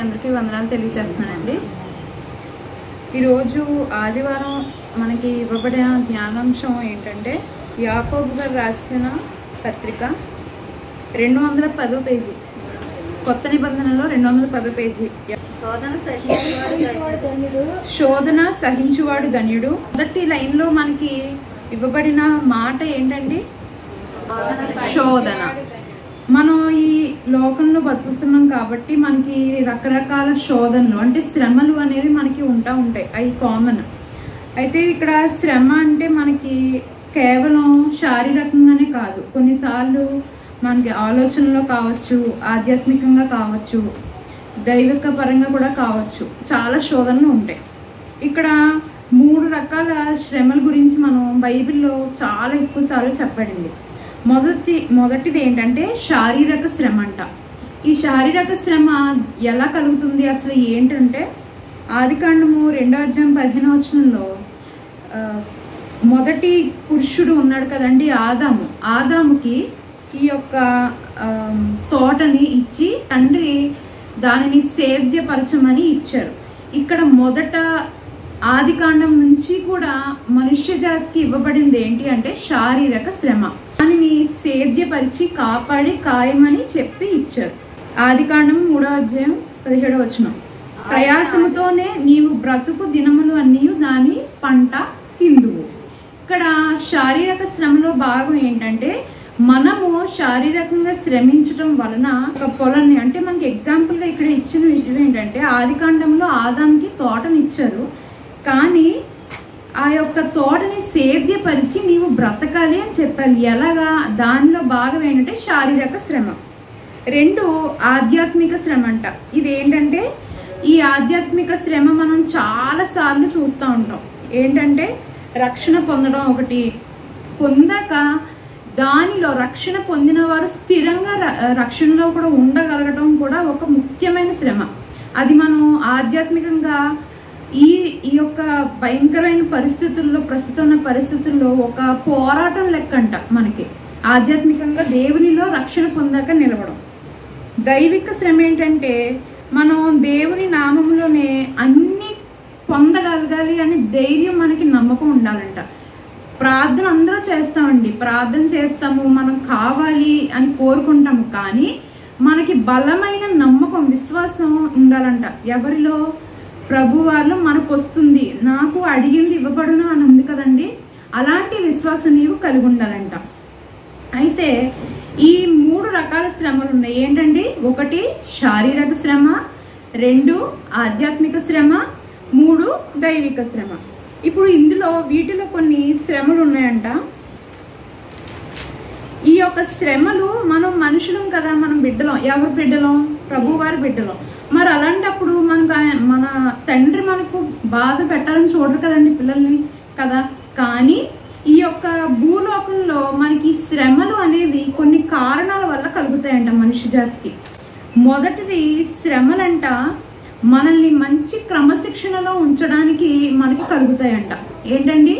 అందరికీ వందనాలు తెలియజేస్తున్నానండి. ఈరోజు ఆదివారం మనకి ఇవ్వబడిన జ్ఞానాంశం ఏంటంటే యాకోబు గారు రాసిన పత్రిక 210 పేజీ, కొత్త నిబంధనలో 210 పేజీ. శోధన సహించువాడు ధన్యుడు. మొదటి లైన్లో మనకి ఇవ్వబడిన మాట ఏంటండి? శోధన. మనం ఈ లోకంలో బతుకుతున్నాం కాబట్టి మనకి రకరకాల శోధనలు అంటే శ్రమలు అనేవి మనకి ఉంటాయి, అవి కామన్. అయితే ఇక్కడ శ్రమ అంటే మనకి కేవలం శారీరకంగానే కాదు, కొన్నిసార్లు మనకి ఆలోచనలో కావచ్చు, ఆధ్యాత్మికంగా కావచ్చు, దైవిక పరంగా కూడా కావచ్చు. చాలా శోధనలు ఉంటాయి. ఇక్కడ 3 రకాల శ్రమల గురించి మనం బైబిల్లో చాలా ఎక్కువసార్లు చెప్పబడింది. మొదటిది ఏంటంటే శారీరక శ్రమ అంట. ఈ శారీరక శ్రమ ఎలా కలుగుతుంది అసలు ఏంటంటే, ఆదికాండము 2వ అధ్యాయం 15వ వచనంలో మొదటి పురుషుడు ఉన్నాడు కదండి, ఆదాముకి ఈ యొక్క తోటని ఇచ్చి తండ్రి దానిని సేద్యపరచమని ఇచ్చారు. ఇక్కడ మొదట ఆదికాండం నుంచి కూడా మనుష్య జాతికి ఇవ్వబడింది ఏంటి అంటే శారీరక శ్రమ. దానిని సేద్యపరిచి కాపాడి కాయమని చెప్పి ఇచ్చారు. ఆదికాండం 3వ అధ్యాయం 17వ వచనం, ప్రయాసముతోనే నీవు బ్రతుకు దినములు అన్నీ దాని పంట తిందువు. ఇక్కడ శారీరక శ్రమలో భాగం ఏంటంటే మనము శారీరకంగా శ్రమించడం వలన ఒక పొలాన్ని, అంటే మనకి ఎగ్జాంపుల్గా ఇక్కడ ఇచ్చిన విషయం ఏంటంటే ఆదికాండంలో ఆదాంకి తోటని ఇచ్చారు, కానీ ఆ యొక్క తోటని సేద్యపరిచి నీవు బ్రతకాలి అని చెప్పాలి. ఎలాగా? దానిలో భాగం ఏంటంటే శారీరక శ్రమ. 2 ఆధ్యాత్మిక శ్రమ అంట. ఇదేంటంటే ఈ ఆధ్యాత్మిక శ్రమ మనం చాలా సార్లు చూస్తూ ఉంటాం. ఏంటంటే రక్షణ పొందడం ఒకటి, పొందాక దానిలో రక్షణ పొందిన వారు స్థిరంగా రక్షణలో కూడా ఉండగలగడం కూడా ఒక ముఖ్యమైన శ్రమ. అది మనం ఆధ్యాత్మికంగా ఈ యొక్క భయంకరమైన పరిస్థితుల్లో, ప్రస్తుతం ఉన్న పరిస్థితుల్లో ఒక పోరాటం లెక్కంట మనకి ఆధ్యాత్మికంగా దేవునిలో రక్షణ పొందాక నిలవడం. దైవిక శ్రమ ఏంటంటే మనం దేవుని నామంలోనే అన్ని పొందగలగాలి అనే ధైర్యం, మనకి నమ్మకం ఉండాలంట. ప్రార్థన అందరూ చేస్తామండి, ప్రార్థన చేస్తాము, మనం కావాలి అని కోరుకుంటాము, కానీ మనకి బలమైన నమ్మకం, విశ్వాసం ఉండాలంట. ఎవరిలో? ప్రభు వారిలో మనకు వస్తుంది, నాకు అడిగింది ఇవ్వబడును అని ఉంది కదండి, అలాంటి విశ్వాసం నీవు కలిగి ఉండాలంట. అయితే ఈ 3 రకాల శ్రమలు ఉన్నాయి. ఏంటండి? 1 శారీరక శ్రమ, 2 ఆధ్యాత్మిక శ్రమ, 3 దైవిక శ్రమ. ఇప్పుడు ఇందులో వీటిలో కొన్ని శ్రమలు ఉన్నాయంట. ఈ యొక్క శ్రమలు మనం మనుషులం కదా, మనం బిడ్డలం. ఎవరు బిడ్డలం? ప్రభు వారి బిడ్డలం. మరి అలాంటప్పుడు మన తండ్రి మనకు బాధ పెట్టాలని చూడరు కదండి పిల్లల్ని కదా. కానీ ఈ యొక్క భూలోకంలో మనకి శ్రమలు అనేది కొన్ని కారణాల వల్ల కలుగుతాయంట మనుష్య జాతికి. మొదటిది శ్రమలంట మనల్ని మంచి క్రమశిక్షణలో ఉంచడానికి మనకి కలుగుతాయంట. ఏంటండి?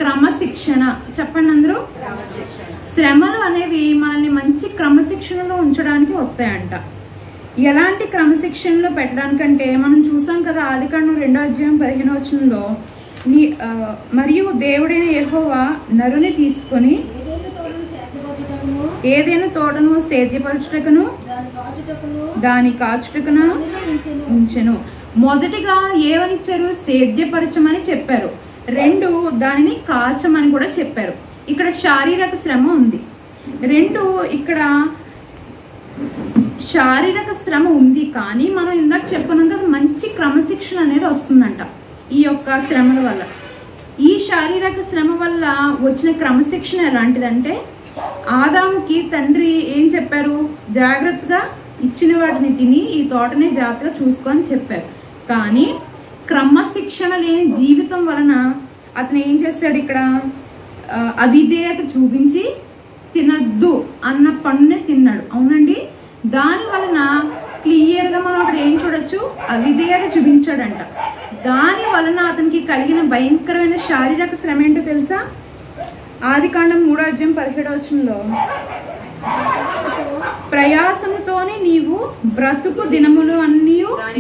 క్రమశిక్షణ. చెప్పండి అందరూ. శ్రమలు అనేవి మనల్ని మంచి క్రమశిక్షణలో ఉంచడానికి వస్తాయంట. ఎలాంటి క్రమశిక్షణలో పెట్టడానికంటే మనం చూసాం కదా ఆదికాండం 2వ అధ్యాయం 15వ వచనంలో, మరియు దేవుడైన యెహోవా నరుని తీసుకొని ఏదైనా తోటను సేద్యపరచుటకును దాని కాచుటకును ఉంచెను. మొదటిగా ఏమనిచ్చారు? సేద్యపరచమని చెప్పారు. 2 దానిని కాచమని కూడా చెప్పారు. ఇక్కడ శారీరక శ్రమ ఉంది. 2 ఇక్కడ శారీరక శ్రమ ఉంది, కానీ మనం ఇందాక చెప్పుకున్నంత మంచి క్రమశిక్షణ అనేది వస్తుందంట ఈ యొక్క శ్రమల వల్ల. ఈ శారీరక శ్రమ వల్ల వచ్చిన క్రమశిక్షణ ఎలాంటిదంటే, ఆదాముకి తండ్రి ఏం చెప్పారు? జాగ్రత్తగా ఇచ్చిన వాటిని తిని ఈ తోటని జాగ్రత్తగా చూసుకొని చెప్పారు. కానీ క్రమశిక్షణ లేని జీవితం వలన అతను ఏం చేస్తాడు? ఇక్కడ అవిధేయత చూపించి తినద్దు అన్న పండునే తిన్నాడు. అవునండి. దాని వలన క్లియర్గా మనం అక్కడ ఏం చూడొచ్చు? అవిధేయత చూపించాడంట. దాని వలన అతనికి కలిగిన భయంకరమైన శారీరక శ్రమ ఏంటో తెలుసా? ఆదికాండం 3వ అధ్యాయం 17వ వచనంలో ప్రయాసముతోనే నీవు బ్రతుకు దినములు అన్నీ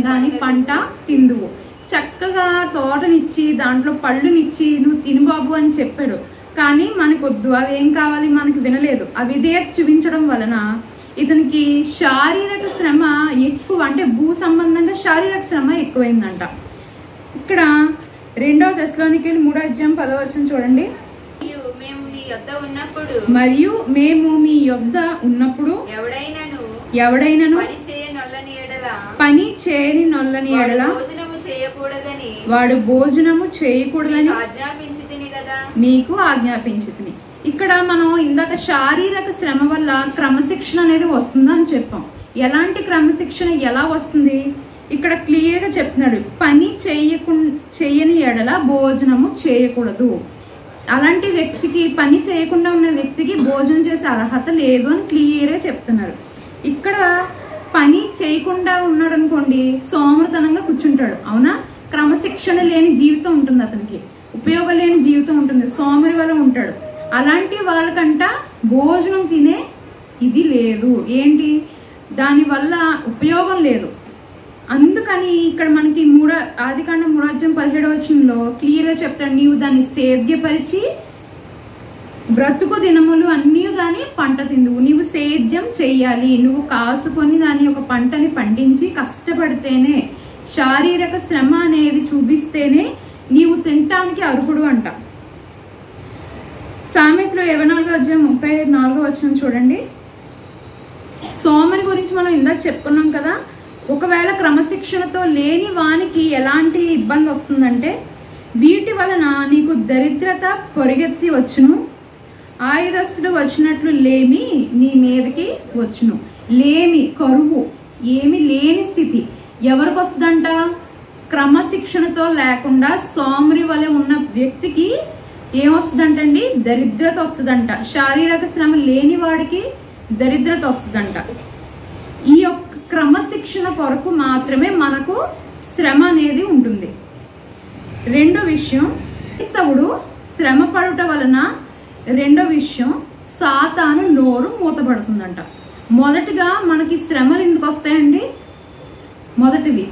దాని పంట తిందువు. చక్కగా తోటనిచ్చి దాంట్లో పళ్ళునిచ్చి నువ్వు తిను బాబు అని చెప్పాడు. కానీ మనకొద్దు, అవి ఏం కావాలి మనకు వినలేదు. అవిధేయత చూపించడం వలన ఇతనికి శారీరక శ్రమ ఎక్కువ, అంటే భూ సంబంధంగా శారీరక శ్రమ ఎక్కువైందంట. ఇక్కడ 2 తెస్సలోనికీయులు 3:10 చూడండి. మరియు మేము మీ యొద్ద ఉన్నప్పుడు ఎవడైనను పని చేయని నొల్లని ఎడల వాడు భోజనము చేయకూడదని మీకు ఆజ్ఞాపించితిని. ఇక్కడ మనం ఇందాక శారీరక శ్రమ వల్ల క్రమశిక్షణ అనేది వస్తుందని చెప్పాం. ఎలాంటి క్రమశిక్షణ ఎలా వస్తుంది ఇక్కడ క్లియర్గా చెప్తున్నాడు. పని చేయని ఎడల భోజనము చేయకూడదు. అలాంటి వ్యక్తికి, పని చేయకుండా ఉన్న వ్యక్తికి భోజనం చేసే అర్హత లేదు అని క్లియర్గా చెప్తున్నారు. ఇక్కడ పని చేయకుండా ఉన్నాడు అనుకోండి, సోమరితనంగా కూర్చుంటాడు. అవునా? క్రమశిక్షణ లేని జీవితం ఉంటుంది, అతనికి ఉపయోగం లేని జీవితం ఉంటుంది, సోమరి వల్ల ఉంటాడు. అలాంటి వాళ్ళకంట భోజనం తినే ఇది లేదు. ఏంటి? దానివల్ల ఉపయోగం లేదు. అందుకని ఇక్కడ మనకి ఆదికాండం 3:17 క్లియర్గా చెప్తాడు, నీవు దాన్ని సేద్యపరిచి బ్రతుకు దినములు అన్నీ దాని పంట తిందువు. నీవు సేద్యం చెయ్యాలి, నువ్వు కాసుకొని దాని ఒక పంటని పండించి కష్టపడితేనే, శారీరక శ్రమ అనేది చూపిస్తేనే నీవు తినటానికి అర్హుడు అంట. సామెతలు 24:34 చూడండి. సోమరి గురించి మనం ఇందాక చెప్పుకున్నాం కదా. ఒకవేళ క్రమశిక్షణతో లేని వానికి ఎలాంటి ఇబ్బంది వస్తుందంటే, వీటి వలన నీకు దరిద్రత పొరిగెత్తి వచ్చును, ఆయుధస్తుడు వచ్చినట్లు లేమి నీ మీదకి వచ్చును. లేమి, కరువు, ఏమి లేని స్థితి ఎవరికి వస్తుందంట? క్రమశిక్షణతో లేకుండా సోమరి వలె ఉన్న వ్యక్తికి ఏమొస్తుందంటండి? దరిద్రత వస్తుందంట. శారీరక శ్రమ లేని వాడికి దరిద్రత వస్తుందంట. ఈ యొక్క క్రమశిక్షణ కొరకు మాత్రమే మనకు శ్రమ అనేది ఉంటుంది. రెండో విషయం, క్రైస్తవుడు శ్రమ పడుట వలన రెండో విషయం, సాతాను నోరు మూతపడుతుందంట. మొదటిగా మనకి శ్రమలు ఎందుకు వస్తాయండి? మొదటిది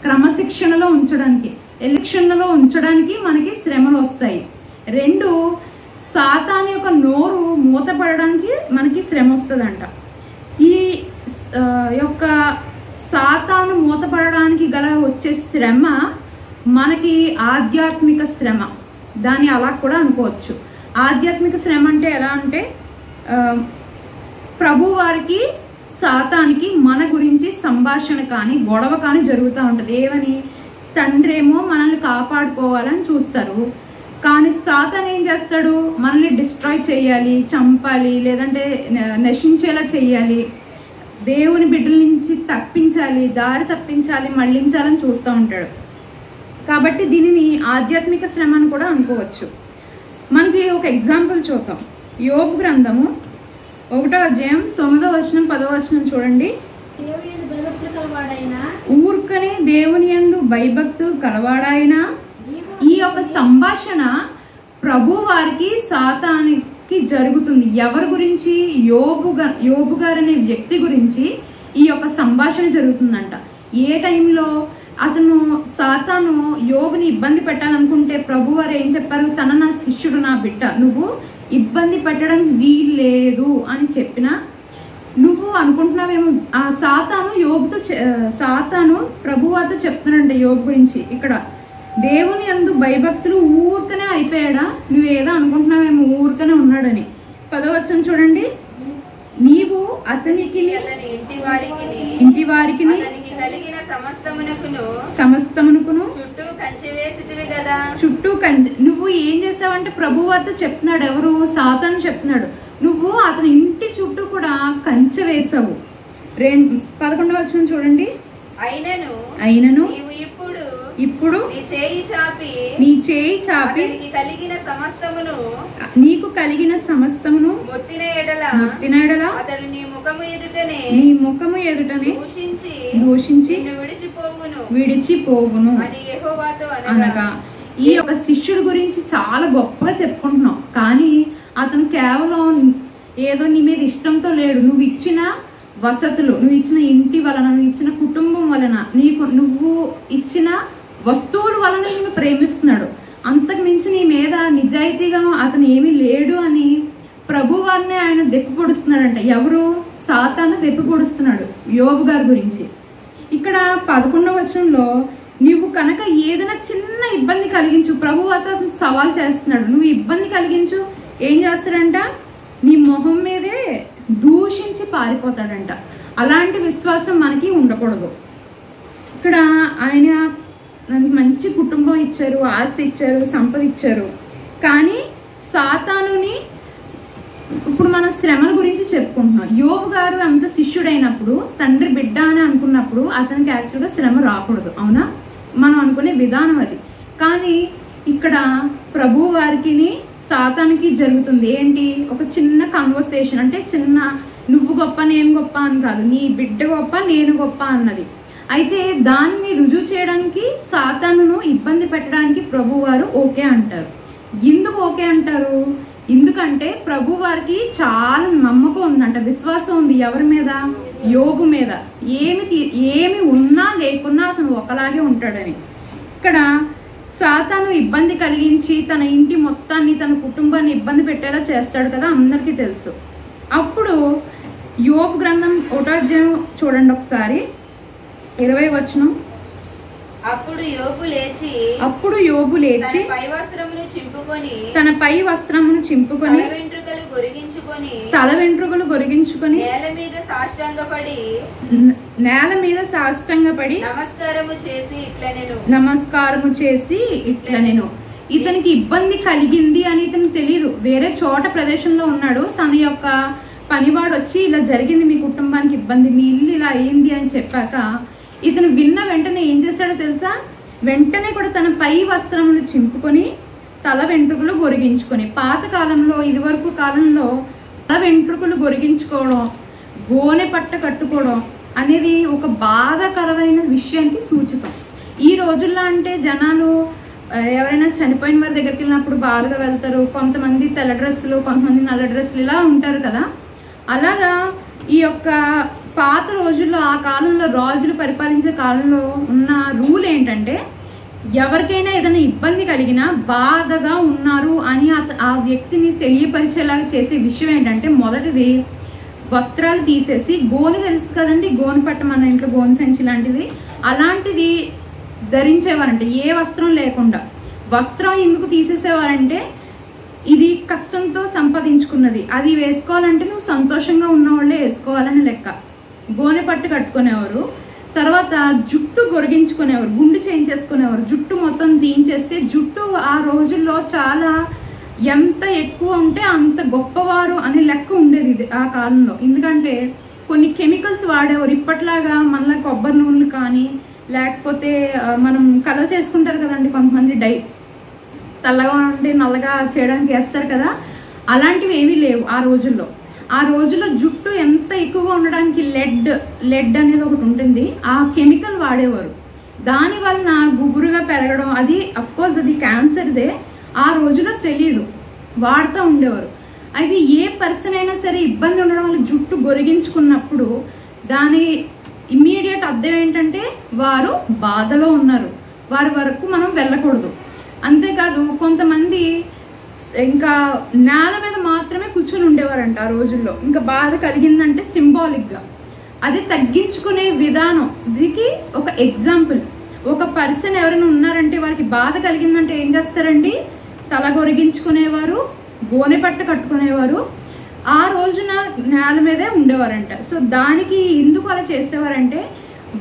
క్రమశిక్షణలో ఉంచడానికి, ఎలక్షన్లలో ఉంచడానికి మనకి శ్రమలు వస్తాయి. 2, సాతాను యొక్క నోరు మూతపడడానికి మనకి శ్రమ వస్తుందంట. ఈ యొక్క సాతాను మూతపడడానికి గల వచ్చే శ్రమ మనకి ఆధ్యాత్మిక శ్రమ, దాన్ని అలా కూడా అనుకోవచ్చు. ఆధ్యాత్మిక శ్రమ అంటే ఎలా అంటే, ప్రభు వారికి సాతానికి మన గురించి సంభాషణ కానీ గొడవ కానీ జరుగుతూ ఉంటుంది. ఏమని? తండ్రి ఏమో మనల్ని కాపాడుకోవాలని చూస్తారు, కానీ సాతాన్ ఏం చేస్తాడు? మనల్ని డిస్ట్రాయ్ చేయాలి, చంపాలి, లేదంటే నశించేలా చేయాలి, దేవుని బిడ్డల నుంచి తప్పించాలి, దారి తప్పించాలి, మళ్ళించాలని చూస్తూ ఉంటాడు. కాబట్టి దీనిని ఆధ్యాత్మిక శ్రమ అని కూడా అనుకోవచ్చు. మనకి ఒక ఎగ్జాంపుల్ చూద్దాం. యోబు గ్రంథము 1:9-10 చూడండి. ఊర్కనే దేవుని యందు భయభక్తులు కలవాడాయన. ఈ యొక్క సంభాషణ ప్రభు వారికి సాతానికి జరుగుతుంది. ఎవరి గురించి? యోబు గారు అనే వ్యక్తి గురించి ఈ యొక్క సంభాషణ జరుగుతుందంట. ఏ టైంలో అతను సాతాను యోబుని ఇబ్బంది పెట్టాలనుకుంటే ప్రభు వారు ఏం చెప్పారు? తన నా శిష్యుడు, నా బిడ్డ, నువ్వు ఇబ్బంది పెట్టడానికి వీల్లేదు అని చెప్పిన, నువ్వు అనుకుంటున్నావేమో ఆ సాతాను ప్రభు వారితో చెప్తున్నాడంటే యోబు గురించి. ఇక్కడ దేవుని యందు భయభక్తులు ఊరికనే అయిపోయాడా? నువ్వేదో అనుకుంటున్నావేమో ఊరికనే ఉన్నాడని. 10వ చూడండి. నీవు అతనికి ఇంటి వారికి సమస్తమునకును చుట్టూ కంచె. నువ్వు ఏం చేసావంటే ప్రభు వారితో చెప్తున్నాడు. ఎవరు? సాతాను చెప్తున్నాడు. నువ్వు అతని ఇంటి చుట్టూ కూడా కంచె వేసావు. 11వ చూడండి. అయినను ఇప్పుడు నీ చేయి చాపి నీకు కలిగిన సమస్తమును మొత్తిన ఎడల అతడు నీ ముఖము ఎదుటనే దూషించి విడిచిపోవును అనగా, ఈ యొక్క శిష్యుడి గురించి చాలా గొప్పగా చెప్పుకుంటున్నాం, కానీ అతను కేవలం ఏదో నీ మీద ఇష్టంతో లేడు. నువ్వు ఇచ్చిన వసతులు, నువ్వు ఇచ్చిన ఇంటి వలన, నువ్వు ఇచ్చిన కుటుంబం వలన, నువ్వు ఇచ్చిన వస్తువుల వలన నిన్ను ప్రేమిస్తున్నాడు. అంతకు మించి నీ మీద నిజాయితీగా అతను ఏమీ లేడు అని ప్రభువారిని ఆయన దెప్పిపొడుస్తున్నాడంట. ఎవరు? సాతాను దెప్పిపొడుస్తున్నాడు యోబు గారి గురించి. ఇక్కడ 11వ వచనంలో నువ్వు కనుక ఏదైనా చిన్న ఇబ్బంది కలిగించు, ప్రభు అతను సవాల్ చేస్తున్నాడు. నువ్వు ఇబ్బంది కలిగించు, ఏం చేస్తాడంట? నీ మొహం మీదే దూషించి పారిపోతాడంట. అలాంటి విశ్వాసం మనకి ఉండకూడదు. ఇక్కడ ఆయన నాకు మంచి కుటుంబం ఇచ్చారు, ఆస్తి ఇచ్చారు, సంపద ఇచ్చారు. కానీ సాతానుని ఇప్పుడు మన శ్రమల గురించి చెప్పుకుంటున్నాం. యోబు గారు అంత శిష్యుడైనప్పుడు, తండ్రి బిడ్డ అని అనుకున్నప్పుడు అతనికి యాక్చువల్గా శ్రమ రాకూడదు, అవునా? మనం అనుకునే విధానం అది. కానీ ఇక్కడ ప్రభు వారికి సాతానికి జరుగుతుంది ఏంటి? ఒక చిన్న కన్వర్సేషన్, అంటే చిన్న నువ్వు గొప్ప నేను గొప్ప అని కాదు, నీ బిడ్డ గొప్ప నేను గొప్ప అన్నది. అయితే దాన్ని రుజువు చేయడానికి, సాతానును ఇబ్బంది పెట్టడానికి ప్రభు వారు ఓకే అంటారు. ఎందుకు ఓకే అంటారు? ఎందుకంటే ప్రభు వారికి చాలా నమ్మకం ఉందంట, విశ్వాసం ఉంది. ఎవరి మీద? యోబు మీద. ఏమి ఉన్నా లేకున్నా అతను ఒకలాగే ఉంటాడని. ఇక్కడ సాతాను ఇబ్బంది కలిగించి తన ఇంటి మొత్తాన్ని, తన కుటుంబాన్ని ఇబ్బంది పెట్టేలా చేస్తాడు కదా, అందరికీ తెలుసు. అప్పుడు యోబు గ్రంథం 1వ అధ్యాయం చూడండి ఒకసారి, 20వ వచనం. అప్పుడు యోబు లేచి తన పై వస్త్రమును చింపుకొని తల వెంట్రుకలు గొరిగించుకొని నేల మీద సాష్టాంగపడి నమస్కారము చేసి ఇట్లా నేను. ఇతనికి ఇబ్బంది కలిగింది అని ఇతను తెలియదు. వేరే చోట ప్రదేశంలో ఉన్నాడు. తన యొక్క పనివాడు వచ్చి ఇలా జరిగింది, మీ కుటుంబానికి ఇబ్బంది, మీ ఇల్లు ఇలా అయింది అని చెప్పాక ఇతను విన్న వెంటనే ఏం చేశాడో తెలుసా? వెంటనే కూడా తన పై వస్త్రమును చింపుకొని తల వెంట్రుకలు గొరిగించుకొని, పాత కాలంలో, ఇదివరకు కాలంలో తల వెంట్రుకలు గొరిగించుకోవడం, గోనె పట్ట కట్టుకోవడం అనేది ఒక బాధాకరమైన విషయానికి సూచితం. ఈ రోజుల్లో అంటే జనాలు ఎవరైనా చనిపోయిన వారి దగ్గరికి వెళ్ళినప్పుడు బాధగా వెళ్తారు. కొంతమంది తెల్ల డ్రెస్సులు, కొంతమంది నల్ల డ్రెస్సులు ఇలా ఉంటారు కదా. అలాగా ఈ యొక్క పాత రోజుల్లో, ఆ కాలంలో రాజులు పరిపాలించే కాలంలో ఉన్న రూల్ ఏంటంటే, ఎవరికైనా ఏదైనా ఇబ్బంది కలిగినా, బాధగా ఉన్నారు అని ఆ వ్యక్తిని తెలియపరిచేలాగా చేసే విషయం ఏంటంటే, మొదటిది వస్త్రాలు తీసేసి, గోను తెలుసు కదండి, గోను పట్ట, మన ఇంట్లో గోను సంచి లాంటిది, అలాంటిది ధరించేవారంటే, ఏ వస్త్రం లేకుండా. వస్త్రం ఎందుకు తీసేసేవారంటే, ఇది కష్టంతో సంపాదించుకున్నది, అది వేసుకోవాలంటే నువ్వు సంతోషంగా ఉన్నవాళ్ళే వేసుకోవాలని లెక్క. గోనె పట్టు కట్టుకునేవారు. తర్వాత జుట్టు గొరిగించుకునేవారు, గుండు చేయించేసుకునేవారు, జుట్టు మొత్తం తీయించేసి. జుట్టు ఆ రోజుల్లో చాలా, ఎంత ఎక్కువ ఉంటే అంత గొప్పవారు అనే లెక్క ఉండేది ఇది ఆ కాలంలో. ఎందుకంటే కొన్ని కెమికల్స్ వాడేవారు. ఇప్పట్లాగా మళ్ళీ కొబ్బరి నూనెలు కానీ, లేకపోతే మనం కలర్ చేసుకుంటారు కదండి కొంతమంది, డై తెల్లగా ఉండి నల్లగా చేయడానికి వేస్తారు కదా, అలాంటివి ఏమీ లేవు ఆ రోజుల్లో. ఆ రోజుల్లో జుట్టు ఎంత ఎక్కువగా ఉండడానికి లెడ్ అనేది ఒకటి ఉంటుంది, ఆ కెమికల్ వాడేవారు. దాని వలన గుబురుగా పెరగడం, అది అఫ్కోర్స్ అది క్యాన్సర్దే, ఆ రోజుల్లో తెలియదు, వాడుతూ ఉండేవారు. అయితే ఏ పర్సన్ అయినా సరే ఇబ్బంది ఉండడం వల్ల జుట్టు గొరిగించుకున్నప్పుడు దాని ఇమ్మీడియట్ అర్థం ఏంటంటే వారు బాధలో ఉన్నారు, వారి వరకు మనం వెళ్ళకూడదు. అంతేకాదు కొంతమంది ఇంకా నేల మీద మాత్రమే కూర్చొని ఉండేవారంట ఆ రోజుల్లో. ఇంకా బాధ కలిగిందంటే సింబాలిక్గా అది తగ్గించుకునే విధానం, దీనికి ఒక ఎగ్జాంపుల్. ఒక పర్సన్ ఎవరైనా ఉన్నారంటే వారికి బాధ కలిగిందంటే ఏం చేస్తారండి? తల గొరిగించుకునేవారు, గోనె పట్ట కట్టుకునేవారు, ఆ రోజున నేల మీదే ఉండేవారంట. సో దానికి ఎందుకు అలా చేసేవారంటే,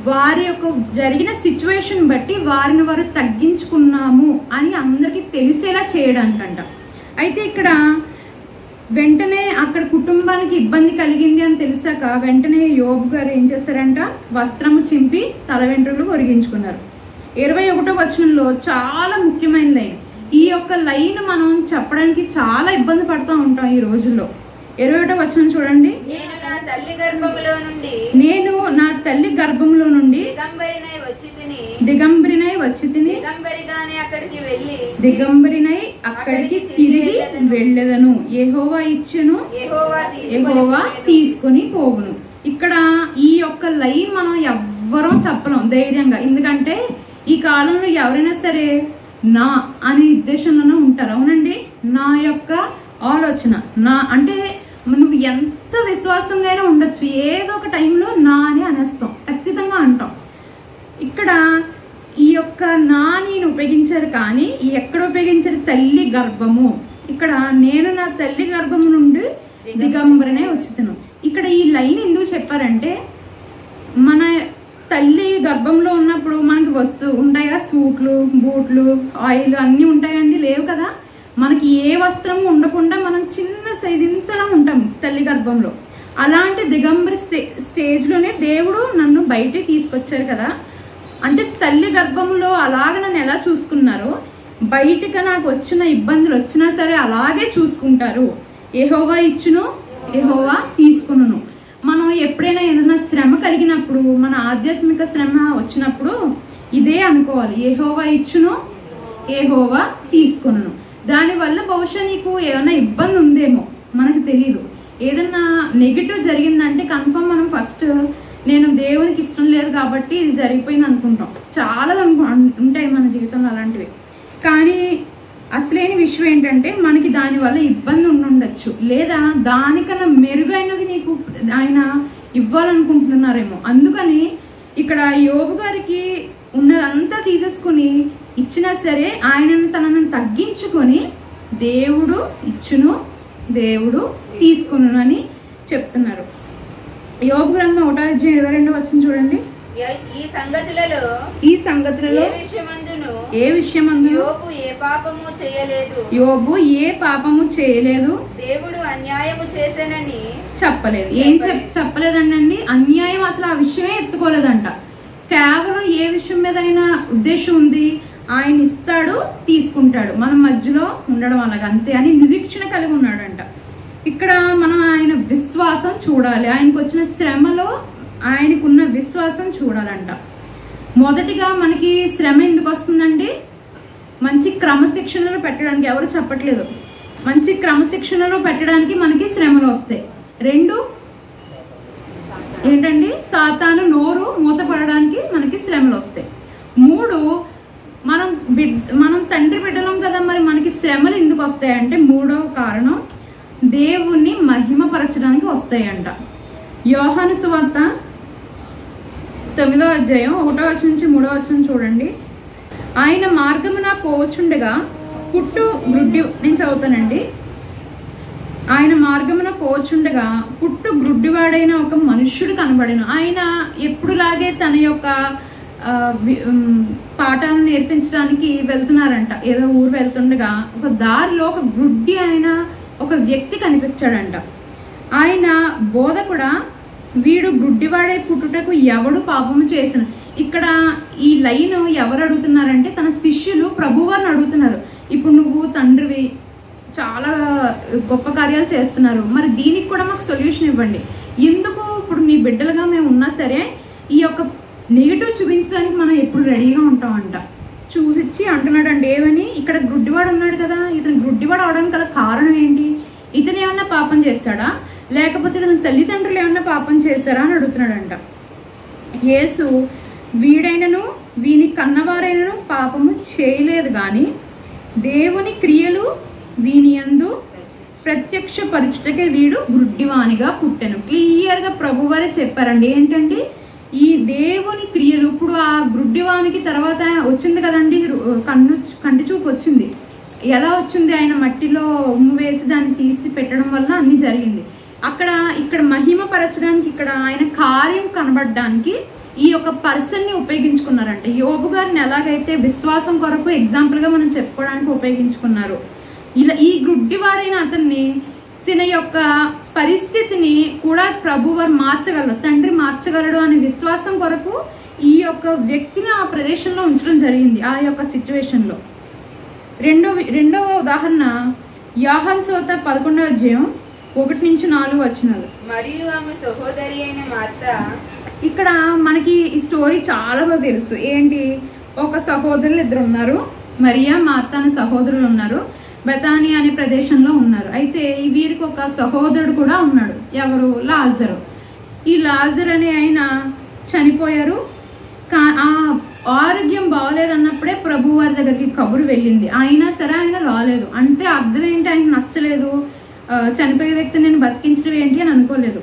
వారి యొక్క జరిగిన సిచ్యువేషన్ బట్టి వారిని వారు తగ్గించుకున్నాము అని అందరికీ తెలిసేలా చేయడానికంట. అయితే ఇక్కడ వెంటనే అక్కడ కుటుంబానికి ఇబ్బంది కలిగింది అని తెలిసాక వెంటనే యోబు గారు ఏం చేశారంట? వస్త్రము చింపి తల వెంట్రుకలు గొరిగించుకున్నారు. 21వ వచనంలో చాలా ముఖ్యమైన లైన్. ఈ యొక్క లైన్ మనం చెప్పడానికి చాలా ఇబ్బంది పడుతూ ఉంటాం ఈ రోజుల్లో. 21వ వచనం చూడండి. నేను నా తల్లి గర్భంలో నుండి దిగంబరినై దిగంబరినై వచ్చి తిని దిగంబరినై అక్కడికి తిరిగి వెళ్ళెదను. యెహోవా ఇచ్చెను, యెహోవా తీసుకొని పోవును. ఇక్కడ ఈ యొక్క లైన్ మనం ఎవ్వరం చెప్పలేం ధైర్యంగా, ఎందుకంటే ఈ కాలంలో ఎవరైనా సరే నా అనే ఉద్దేశంలోనే ఉంటారు. అవునండి, నా యొక్క ఆలోచన నా అంటే నువ్వు ఎంత విశ్వాసంగా అయినా ఉండొచ్చు, ఏదో ఒక టైంలో నా అని అనేస్తాం, ఖచ్చితంగా అంటాం. ఇక్కడ ఈ యొక్క నాని ఉపయోగించారు, కానీ ఎక్కడ ఉపయోగించారు? తల్లి గర్భము. ఇక్కడ నేను నా తల్లి గర్భము నుండి దిగంబరనే వచ్చుతాను. ఇక్కడ ఈ లైన్ ఎందుకు చెప్పారంటే, మన తల్లి గర్భంలో ఉన్నప్పుడు మనకి వస్తువు ఉంటాయా? సూట్లు, బూట్లు, ఆయిల్ అన్నీ ఉంటాయండి? లేవు కదా. మనకి ఏ వస్త్రం ఉండకుండా మనం చిన్న సైజు ఇంతలా ఉంటాం తల్లి గర్భంలో. అలాంటి దిగంబరి స్టేజ్లోనే దేవుడు నన్ను బయటికి తీసుకొచ్చారు కదా. అంటే తల్లి గర్భంలో అలాగ నన్ను ఎలా చూసుకున్నారో బయటికి నాకు వచ్చిన ఇబ్బందులు వచ్చినా సరే అలాగే చూసుకుంటారు. యెహోవా ఇచ్చును, యెహోవా తీసుకును. మనం ఎప్పుడైనా ఏదైనా శ్రమ కలిగినప్పుడు, మన ఆధ్యాత్మిక శ్రమ వచ్చినప్పుడు ఇదే అనుకోవాలి, యెహోవా ఇచ్చును, యెహోవా తీసుకును. దానివల్ల బహుశా నీకు ఏమైనా ఇబ్బంది ఉందేమో, మనకు తెలీదు. ఏదన్నా నెగిటివ్ జరిగిందంటే కన్ఫర్మ్ మనం ఫస్ట్ నేను దేవునికి ఇష్టం లేదు కాబట్టి ఇది జరిగిపోయింది అనుకుంటాం. చాలా ఉంటాయి మన జీవితంలో అలాంటివి. కానీ అసలైన విషయం ఏంటంటే మనకి దానివల్ల ఇబ్బంది ఉండొచ్చు, లేదా దానికన్నా మెరుగైనది నీకు ఆయన ఇవ్వాలనుకుంటున్నారేమో. అందుకని ఇక్కడ యోబు గారికి ఉన్నదంతా తీసేసుకుని ఇచ్చినా సరే ఆయనను తనను తగ్గించుకొని దేవుడు ఇచ్చును, దేవుడు తీసుకును అని చెప్తున్నారు. యోబు గ్రంథం 1:22 చూడండి. ఈ సంగతులలో ఏ విషయమందు యోబు ఏ పాపము చేయలేదు, దేవుడు అన్యాయము చేసేనని చెప్పలేదు. ఏం చెప్పలేదండి? అన్యాయం అసలు ఆ విషయమే ఎత్తుకోలేదంట. కేవలం ఏ విషయం మీద అయినా ఉద్దేశం ఉంది, ఆయన ఇస్తాడు, తీసుకుంటాడు, మనం మధ్యలో ఉండడం అలాగ అంతే అని నిరీక్షణ కలిగి ఉన్నాడంట. ఇక్కడ మనం ఆయన విశ్వాసం చూడాలి. ఆయనకు వచ్చిన శ్రమలో ఆయనకున్న విశ్వాసం చూడాలంట. మొదటిగా మనకి శ్రమ ఎందుకు వస్తుందండి? మంచి క్రమశిక్షణలో పెట్టడానికి. ఎవరు చెప్పట్లేదు, మంచి క్రమశిక్షణలో పెట్టడానికి మనకి శ్రమలు వస్తాయి. 2 ఏంటండి? సాతాను నోరు మూతపడడానికి మనకి శ్రమలు వస్తాయి. 3 మనం తండ్రి బిడ్డలం కదా, మరి మనకి శ్రమలు ఎందుకు వస్తాయంటే 3వ కారణం దేవుణ్ణి మహిమపరచడానికి వస్తాయంట. యోహాను సువార్త 9వ అధ్యాయం 1వ వచనం నుంచి 3వ వచనం చూడండి. ఆయన మార్గమున పోవచుండగా పుట్టు గ్రుడ్డి, నేను చదువుతానండి. ఆయన మార్గమున పోవచుండగా పుట్టు గ్రుడ్డివాడైన ఒక మనుష్యుడు కనబడిన. ఆయన ఎప్పుడులాగే తన యొక్క పాఠాలను నేర్పించడానికి వెళ్తున్నారంట. ఏదో ఊరు వెళ్తుండగా ఒక దారిలో ఒక గ్రుడ్డి అయిన ఒక వ్యక్తి కనిపించాడంట. ఆయన బోధ కూడా, వీడు గుడ్డివాడే పుట్టుటకు ఎవడు పాపము చేసిన. ఇక్కడ ఈ లైన్ ఎవరు అడుగుతున్నారంటే తన శిష్యులు ప్రభువారిని అడుగుతున్నారు. ఇప్పుడు నువ్వు తండ్రివి, చాలా గొప్ప కార్యాలు చేస్తున్నారు, మరి దీనికి కూడా మాకు సొల్యూషన్ ఇవ్వండి. ఎందుకు ఇప్పుడు మీ బిడ్డలుగా మేము ఉన్నా సరే ఈ యొక్క నెగిటివ్ చూపించడానికి మనం ఎప్పుడు రెడీగా ఉంటామంట. చూపించి అంటున్నాడండి ఏమని, ఇక్కడ గుడ్డివాడు ఉన్నాడు కదా, ఇతను గుడ్డివాడు అవడానికి గల కారణం ఏంటి? ఇతను ఏమన్నా పాపం చేస్తాడా, లేకపోతే ఇతని తల్లిదండ్రులు ఏమన్నా పాపం చేస్తారా అని అడుగుతున్నాడంట. యేసు వీడైనను వీని కన్నవారైనను పాపము చేయలేదు, కానీ దేవుని క్రియలు వీని యందు ప్రత్యక్ష పరుచుటకే వీడు గుడ్డివానిగా పుట్టెను. క్లియర్గా ప్రభువారే చెప్పారండి. ఏంటంటే ఈ దేవుని క్రియలు, ఇప్పుడు ఆ గుడ్డివానికి తర్వాత వచ్చింది కదండి, కంటి చూపు వచ్చింది. ఎలా వచ్చింది? ఆయన మట్టిలో ఉమ్ము వేసి దాన్ని తీసి పెట్టడం వల్ల అన్ని జరిగింది. ఇక్కడ మహిమపరచడానికి, ఇక్కడ ఆయన కార్యం కనబడడానికి ఈ యొక్క పర్సన్ని ఉపయోగించుకున్నారంటే, యోబు గారిని ఎలాగైతే విశ్వాసం కొరకు ఎగ్జాంపుల్గా మనం చెప్పుకోవడానికి ఉపయోగించుకున్నారు, ఇలా ఈ గుడ్డివాడైన అతన్ని తన యొక్క పరిస్థితిని కూడా ప్రభువారు మార్చగలరు, తండ్రి మార్చగలడు అనే విశ్వాసం కొరకు ఈ యొక్క వ్యక్తిని ఆ ప్రదేశంలో ఉంచడం జరిగింది. ఆ యొక్క సిచ్యువేషన్లో రెండవ ఉదాహరణ యోహాను సువార్త 11వ అధ్యాయం 1-4 వచనాలు. మరియు ఆమె సహోదరి అయిన మార్త. ఇక్కడ మనకి ఈ స్టోరీ చాలా బాగా తెలుసు. ఏంటి, ఒక సహోదరులు 2 ఉన్నారు, మరియా మార్తా అనే సహోదరులు ఉన్నారు, బెతాని అనే ప్రదేశంలో ఉన్నారు. అయితే వీరికి ఒక సహోదరుడు కూడా ఉన్నాడు. ఎవరు? లాజరు. ఈ లాజర్ అనే ఆయన చనిపోయారు. ఆ ఆరోగ్యం బాగోలేదన్నప్పుడే ప్రభు వారి దగ్గరికి కబురు వెళ్ళింది. అయినా సరే ఆయన రాలేదు. అంటే అర్థం ఏంటి, ఆయనకు నచ్చలేదు, చనిపోయే వ్యక్తిని నేను బతికించడం ఏంటి అని అనుకోలేదు.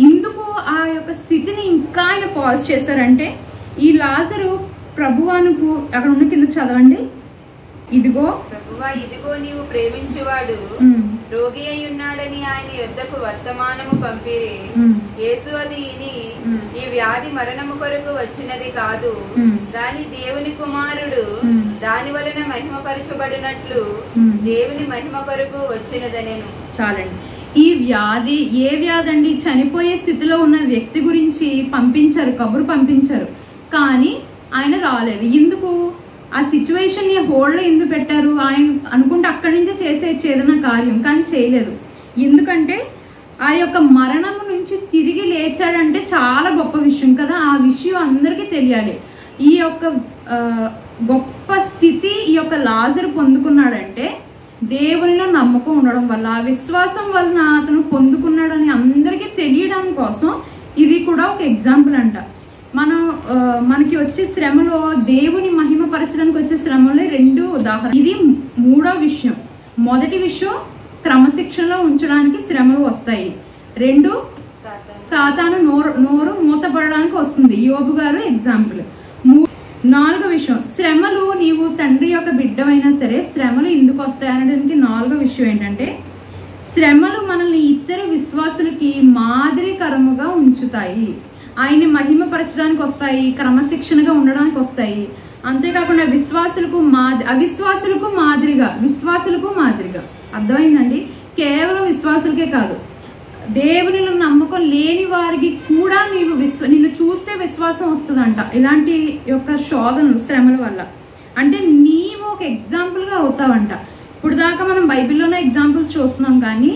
ఎందుకు ఆ యొక్క స్థితిని ఇంకా ఆయన పాజ్ చేశారంటే, ఈ లాజరు ప్రభువానుకు అక్కడ ఉన్న కింద చదవండి. ఇదిగో ప్రభువా, ఇదిగో నీవు ప్రేమించువాడు రోగి అయి ఉన్నాడని ఆయన యొద్దకు వర్తమానము పంపిరి. యేసు అది ఇని, ఈ వ్యాధి మరణము కొరకు వచ్చినది కాదు, దాని దేవుని కుమారుడు దాని వలన మహిమపరచబడినట్లు దేవుని మహిమ కొరకు వచ్చినదనెను. చాలండి. ఈ వ్యాధి ఏ వ్యాధి అండి? చనిపోయే స్థితిలో ఉన్న వ్యక్తి గురించి పంపించారు, కబురు పంపించారు, కానీ ఆయన రాలేదు. ఎందుకు? ఆ సిచ్యువేషన్ ని హోల్డ్లో ఎందుకు పెట్టారు? ఆయన అనుకుంటే అక్కడి నుంచే చేసేయచ్చు ఏదైనా కార్యం, కానీ చేయలేదు. ఎందుకంటే ఆ యొక్క మరణము నుంచి తిరిగి లేచాడంటే చాలా గొప్ప విషయం కదా. ఆ విషయం అందరికీ తెలియాలి. ఈ యొక్క గొప్ప స్థితి ఈ యొక్క లాజరు పొందుకున్నాడంటే దేవునిలో నమ్మకం ఉండడం వల్ల, విశ్వాసం వలన అతను పొందుకున్నాడని అందరికీ తెలియడం కోసం ఇది కూడా ఒక ఎగ్జాంపుల్ అంట. మనకి వచ్చే శ్రమలో దేవుని మహిమపరచడానికి వచ్చే శ్రమలో 2 ఉదాహరణ. ఇది 3వ విషయం. మొదటి విషయం, క్రమశిక్షణలో ఉంచడానికి శ్రమలు వస్తాయి. 2, సాతాను నోరు మూతపడడానికి వస్తుంది. యోబు గారు ఎగ్జాంపుల్. 4వ విషయం, శ్రమలు నీవు తండ్రి యొక్క బిడ్డవైనా సరే శ్రమలు ఎందుకు వస్తాయి అనడానికి 4వ విషయం ఏంటంటే, శ్రమలు మనల్ని ఇతర విశ్వాసులకి మాదిరికరముగా ఉంచుతాయి. ఆయన్ని మహిమపరచడానికి వస్తాయి, క్రమశిక్షణగా ఉండడానికి వస్తాయి. అంతేకాకుండా అవిశ్వాసులకు మాదిరిగా. అర్థమైందండి? కేవలం విశ్వాసులకే కాదు, దేవునిలో నమ్మకం లేని వారికి కూడా నిన్ను చూస్తే విశ్వాసం వస్తుందంట. ఇలాంటి యొక్క శోధనలు, శ్రమల వల్ల. అంటే నీవు ఒక ఎగ్జాంపుల్గా అవుతావంట. ఇప్పుడు దాకా మనం బైబిల్లోనే ఎగ్జాంపుల్స్ చూస్తున్నాం, కానీ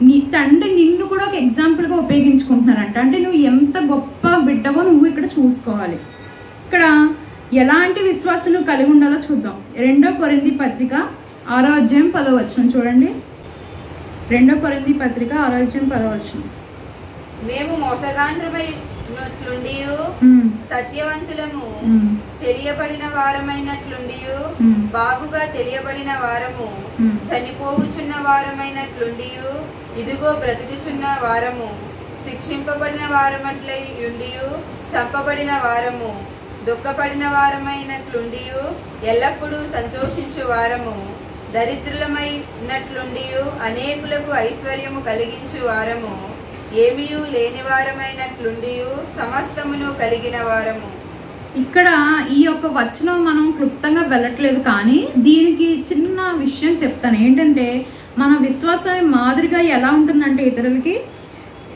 నీ తండ్రి నిన్ను కూడా ఒక ఎగ్జాంపుల్గా ఉపయోగించుకుంటున్నారంట. అంటే నువ్వు ఎంత గొప్ప బిడ్డవో నువ్వు ఇక్కడ చూసుకోవాలి. ఇక్కడ ఎలాంటి విశ్వాసం కలిగి ఉండాలో చూద్దాం. 2 కొరింథీ పత్రిక 6వ అధ్యాయం 10వ వచనం చూడండి. 2 కొరింథీ పత్రిక 6వ అధ్యాయం 10వ వచనం. మేము మోసగాండ్రమైనట్లుండియు సత్యవంతులము, తెలియబడిన వారమైనట్లుండియు బాగుగా తెలియబడిన వారము, చనిపోవుచున్న వారమైనట్లుండియు ఇదిగో బ్రతుకుచున్న వారము, శిక్షింపబడిన వారమట్లై ఉండియు చంపబడిన వారము, దుఃఖపడిన వారమైనట్లుండియు ఎల్లప్పుడూ సంతోషించు వారము, దరిద్రులమైనట్లుండియు అనేకులకు ఐశ్వర్యము కలిగించు వారము, ఏమీయూ లేని వారమైనట్లుండియు సమస్తమును కలిగిన వారము. ఇక్కడ ఈ యొక్క వచనం మనం క్లుప్తంగా వెళ్ళట్లేదు, కానీ దీనికి చిన్న విషయం చెప్తాను. ఏంటంటే, మన విశ్వాసం మాదిరిగా ఎలా ఉంటుందంటే ఇతరులకి,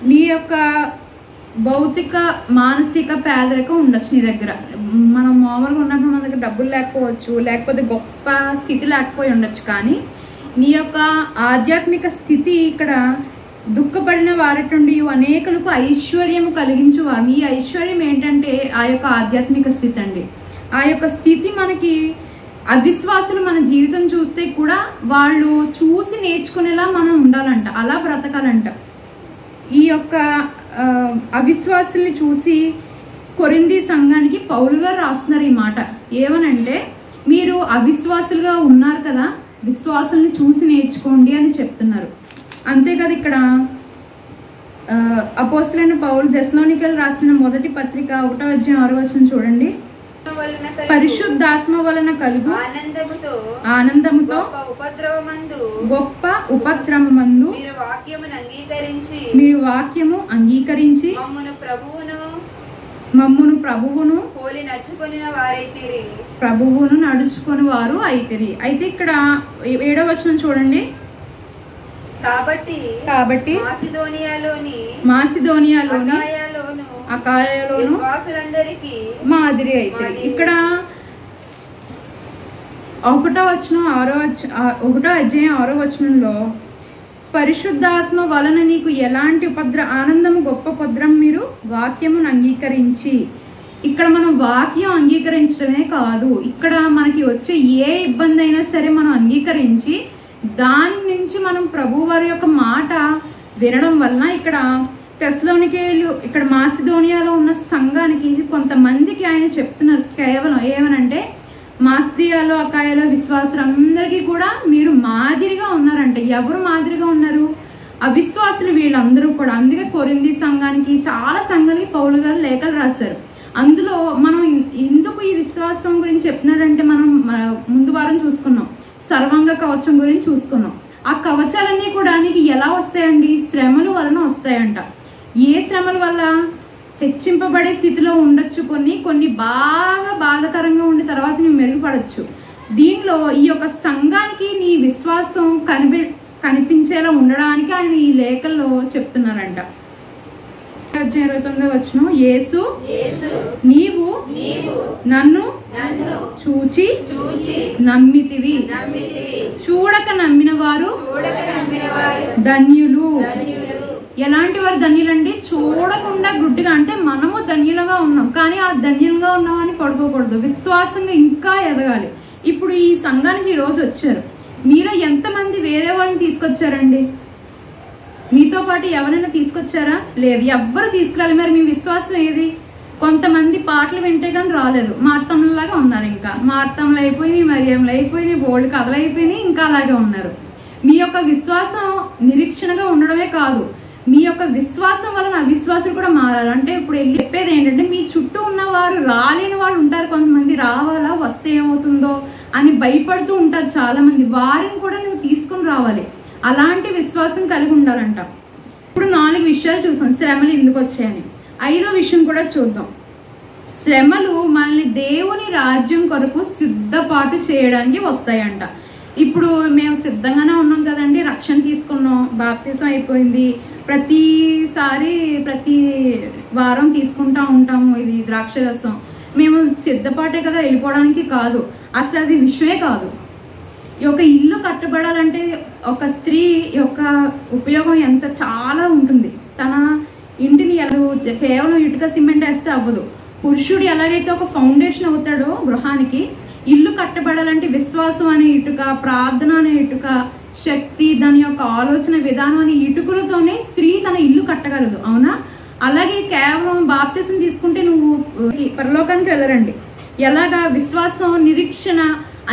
నీ యొక్క భౌతిక మానసిక పేదరికం ఉండొచ్చు నీ దగ్గర. మనం మామూలుగా ఉన్నప్పుడు మన దగ్గర డబ్బులు లేకపోవచ్చు, లేకపోతే గొప్ప స్థితి లేకపోయి ఉండొచ్చు, కానీ నీ యొక్క ఆధ్యాత్మిక స్థితి ఇక్కడ దుఃఖపడిన వారి నుండి అనేకులకు ఐశ్వర్యము కలిగించువారు. ఈ ఐశ్వర్యం ఏంటంటే ఆ యొక్క ఆధ్యాత్మిక స్థితి అండి. ఆ యొక్క స్థితి మనకి అవిశ్వాసులు మన జీవితం చూస్తే కూడా వాళ్ళు చూసి నేర్చుకునేలా మనం ఉండాలంట, అలా బ్రతకాలంట. ఈ యొక్క అవిశ్వాసుల్ని చూసి కొరింథీ సంఘానికి పౌలు గారు రాస్తున్నారు ఈ మాట. ఏమనంటే, మీరు అవిశ్వాసులుగా ఉన్నారు కదా, విశ్వాసుల్ని చూసి నేర్చుకోండి అని చెప్తున్నారు. అంతేకాదు, ఇక్కడ అపోస్తలుడైన పౌలు తెస్సలోనికలు రాసిన మొదటి పత్రిక 1వ అధ్యాయం 6వ వచనం చూడండి. పరిశుద్ధాత్మ వలన కలుగు ఆనందముతో గొప్ప ఉపద్రవమందు మీరు వాక్యము అంగీకరించి మమ్మును ప్రభువును నడుచుకొని వారు అయితిరి. అయితే ఇక్కడ 7వ వచనం చూడండి. కాబట్టి మాసిదోనియాలోని అకాయలోను మాదిరి అయితే. ఇక్కడ 1వ అధ్యాయం 6వ వచనంలో పరిశుద్ధాత్మ వలన నీకు ఎలాంటి ఆనందము గొప్ప ఉపద్రం మీరు వాక్యమును అంగీకరించి. ఇక్కడ మనం వాక్యం అంగీకరించడమే కాదు, ఇక్కడ మనకి వచ్చే ఏ ఇబ్బంది అయినా సరే మనం అంగీకరించి దాని నుంచి మనం ప్రభువారి యొక్క మాట వినడం వలన ఇక్కడ తెస్సలోనికేయులు, ఇక్కడ మాసిదోనియాలో ఉన్న సంఘానికి కొంతమందికి ఆయన చెప్తున్నారు కేవలం ఏమనంటే, మాసిదోనియాలో అకాయాలో విశ్వాసులందరికీ కూడా మీరు మాదిరిగా ఉన్నారంటే. ఎవరు మాదిరిగా ఉన్నారు? అవిశ్వాసులు వీళ్ళందరూ కూడా. అందుకే కొరింథీ సంఘానికి, చాలా సంఘాలకి పౌలు గారు లేఖలు రాశారు. అందులో మనం ఎందుకు ఈ విశ్వాసం గురించి చెప్తున్నాడంటే, మనం ముందు వారం చూసుకున్నాం, సర్వాంగ కవచం గురించి చూసుకున్నాం. ఆ కవచాలన్నీ కూడా నీకు ఎలా వస్తాయండి? శ్రమల వలన వస్తాయంట. ఏ శ్రమల వల్ల? హెచ్చింపబడే స్థితిలో ఉండొచ్చు, కొన్ని బాగా బాధాకరంగా ఉండి తర్వాత నువ్వు మెరుగుపడచ్చు. దీనిలో ఈ యొక్క సంఘానికి నీ విశ్వాసం కనిపించేలా ఉండడానికి ఆయన ఈ లేఖల్లో చెప్తున్నారంట. 29వ వచనం, యేసు నీవు నన్ను చూచి నమ్మితివి, చూడక నమ్మిన వారు ధన్యులు. ఎలాంటి వారు ధన్యులండి? చూడకుండా గుడ్డిగా, అంటే మనము ధన్యులుగా ఉన్నాం కానీ ఆ ధన్యులుగా ఉన్నామని పడుకోకూడదు, విశ్వాసంగా ఇంకా ఎదగాలి. ఇప్పుడు ఈ సంఘానికి ఈరోజు వచ్చారు, మీలో ఎంతమంది వేరే వాళ్ళని తీసుకొచ్చారండి? మీతో పాటు ఎవరైనా తీసుకొచ్చారా? లేదు, ఎవ్వరు తీసుకురాలి. మరి మీ విశ్వాసం ఏది? కొంతమంది పాటలు వింటే కానీ రాలేదు, మార్తములలాగా ఉన్నారు. ఇంకా మార్తములు అయిపోయినాయి, మరియంలు అయిపోయినాయి, బోల్డ్ కథలు అయిపోయినాయి, ఇంకా అలాగే ఉన్నారు. మీ యొక్క విశ్వాసం నిరీక్షణగా ఉండడమే కాదు, మీ యొక్క విశ్వాసం వలన అవిశ్వాసులు కూడా మారాలి. అంటే ఇప్పుడు వెళ్ళి చెప్పేది ఏంటంటే, మీ చుట్టూ ఉన్నవారు రాలేని వాళ్ళు ఉంటారు, కొంతమంది రావాలా, వస్తే ఏమవుతుందో అని భయపడుతూ ఉంటారు చాలా మంది. వారిని కూడా నువ్వు తీసుకుని రావాలి. అలాంటి విశ్వాసం కలిగి ఉండాలంట. ఇప్పుడు 4 విషయాలు చూసాం శ్రమలు ఎందుకు వచ్చాయని. 5వ విషయం కూడా చూద్దాం. శ్రమలు మనల్ని దేవుని రాజ్యం కొరకు సిద్ధపాటు చేయడానికి వస్తాయంట. ఇప్పుడు మేము సిద్ధంగానే ఉన్నాం కదండి, రక్షణ తీసుకున్నాం, బాప్తిసం అయిపోయింది, ప్రతి వారం తీసుకుంటా ఉంటాము ఇది ద్రాక్షరసం, మేము సిద్ధపాటే కదా, వెళ్ళిపోవడానికి కాదు. అసలు అది విషయమే కాదు. ఒక ఇల్లు కట్టబడాలంటే ఒక స్త్రీ యొక్క ఉపయోగం ఎంత చాలా ఉంటుంది. తన ఇంటిని కేవలం ఇటుక సిమెంట్ వేస్తే అవ్వదు. పురుషుడు ఎలాగైతే ఒక ఫౌండేషన్ అవుతాడో గృహానికి, ఇల్లు కట్టబడాలంటే విశ్వాసం అనే ఇటుక, ప్రార్థన అనే ఇటుక, శక్తి, దాని యొక్క ఆలోచన విధానం అనే ఇటుకలతోనే స్త్రీ తన ఇల్లు కట్టగలదు. అవునా? అలాగే కేవలం బాప్తిసం తీసుకుంటే నువ్వు పరలోకానికి వెళ్ళరండి. ఎలాగా? విశ్వాసం, నిరీక్షణ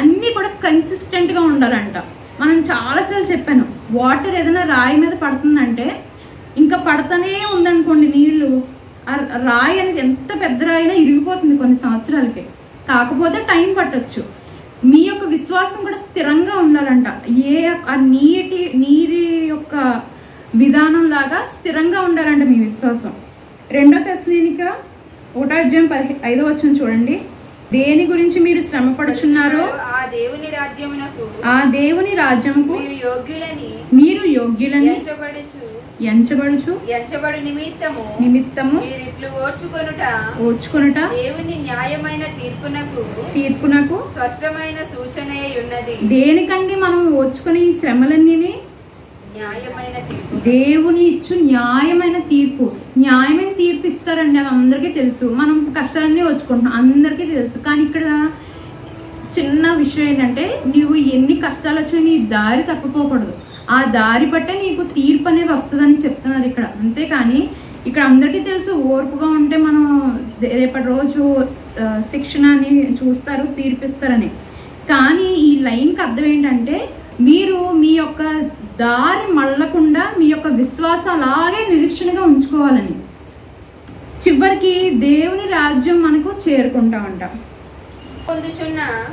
అన్నీ కూడా కన్సిస్టెంట్గా ఉండాలంట. మనం చాలాసార్లు చెప్పాను, వాటర్ ఏదైనా రాయి మీద పడుతుందంటే ఇంకా పడతానే ఉందనుకోండి నీళ్లు, ఆ రాయి అనేది ఎంత పెద్ద రాయినా ఇరిగిపోతుంది కొన్ని సంవత్సరాలకి, కాకపోతే టైం పట్టొచ్చు. మీ యొక్క విశ్వాసం కూడా స్థిరంగా ఉండాలంట. ఆ నీటి యొక్క విధానం లాగా స్థిరంగా ఉండాలంట మీ విశ్వాసం. 2 తెస్సలోనిక 1:5 వచనం చూడండి. దేని గురించి మీరు శ్రమ పడుచున్నారో ఆ దేవుని రాజ్యముకు మీరు యోగ్యులని ఎంచబడు నిమిత్తము ఓర్చుకొనుట దేవుని న్యాయమైన తీర్పునకు స్పష్టమైన సూచనయే ఉన్నది. దేనికండి మనం ఓర్చుకుని ఈ శ్రమలన్నీ? దేవుని ఇచ్చు న్యాయమైన తీర్పు. న్యాయమైన తీర్పు ఇస్తారండి, అది అందరికీ తెలుసు. మనం కష్టాలన్నీ వచ్చుకుంటున్నాం, అందరికీ తెలుసు. కానీ ఇక్కడ చిన్న విషయం ఏంటంటే, నువ్వు ఎన్ని కష్టాలు వచ్చినా నీ దారి తప్పిపోకూడదు. ఆ దారి బట్టే నీకు తీర్పు అనేది వస్తుందని చెప్తున్నారు ఇక్కడ. అంతేకాని ఇక్కడ అందరికీ తెలుసు, ఓర్పుగా ఉంటే మనం రేపటి రోజు శిక్షణ అని చూస్తారు, తీర్పిస్తారని. కానీ ఈ లైన్కి అర్థం ఏంటంటే, మీరు మీ యొక్క దారి మళ్ళకుండా మీ యొక్క విశ్వాసం అలాగే నిరీక్షణగా ఉంచుకోవాలని. చివరికి దేవుని రాజ్యం మనకు చేరుకుంటామంట.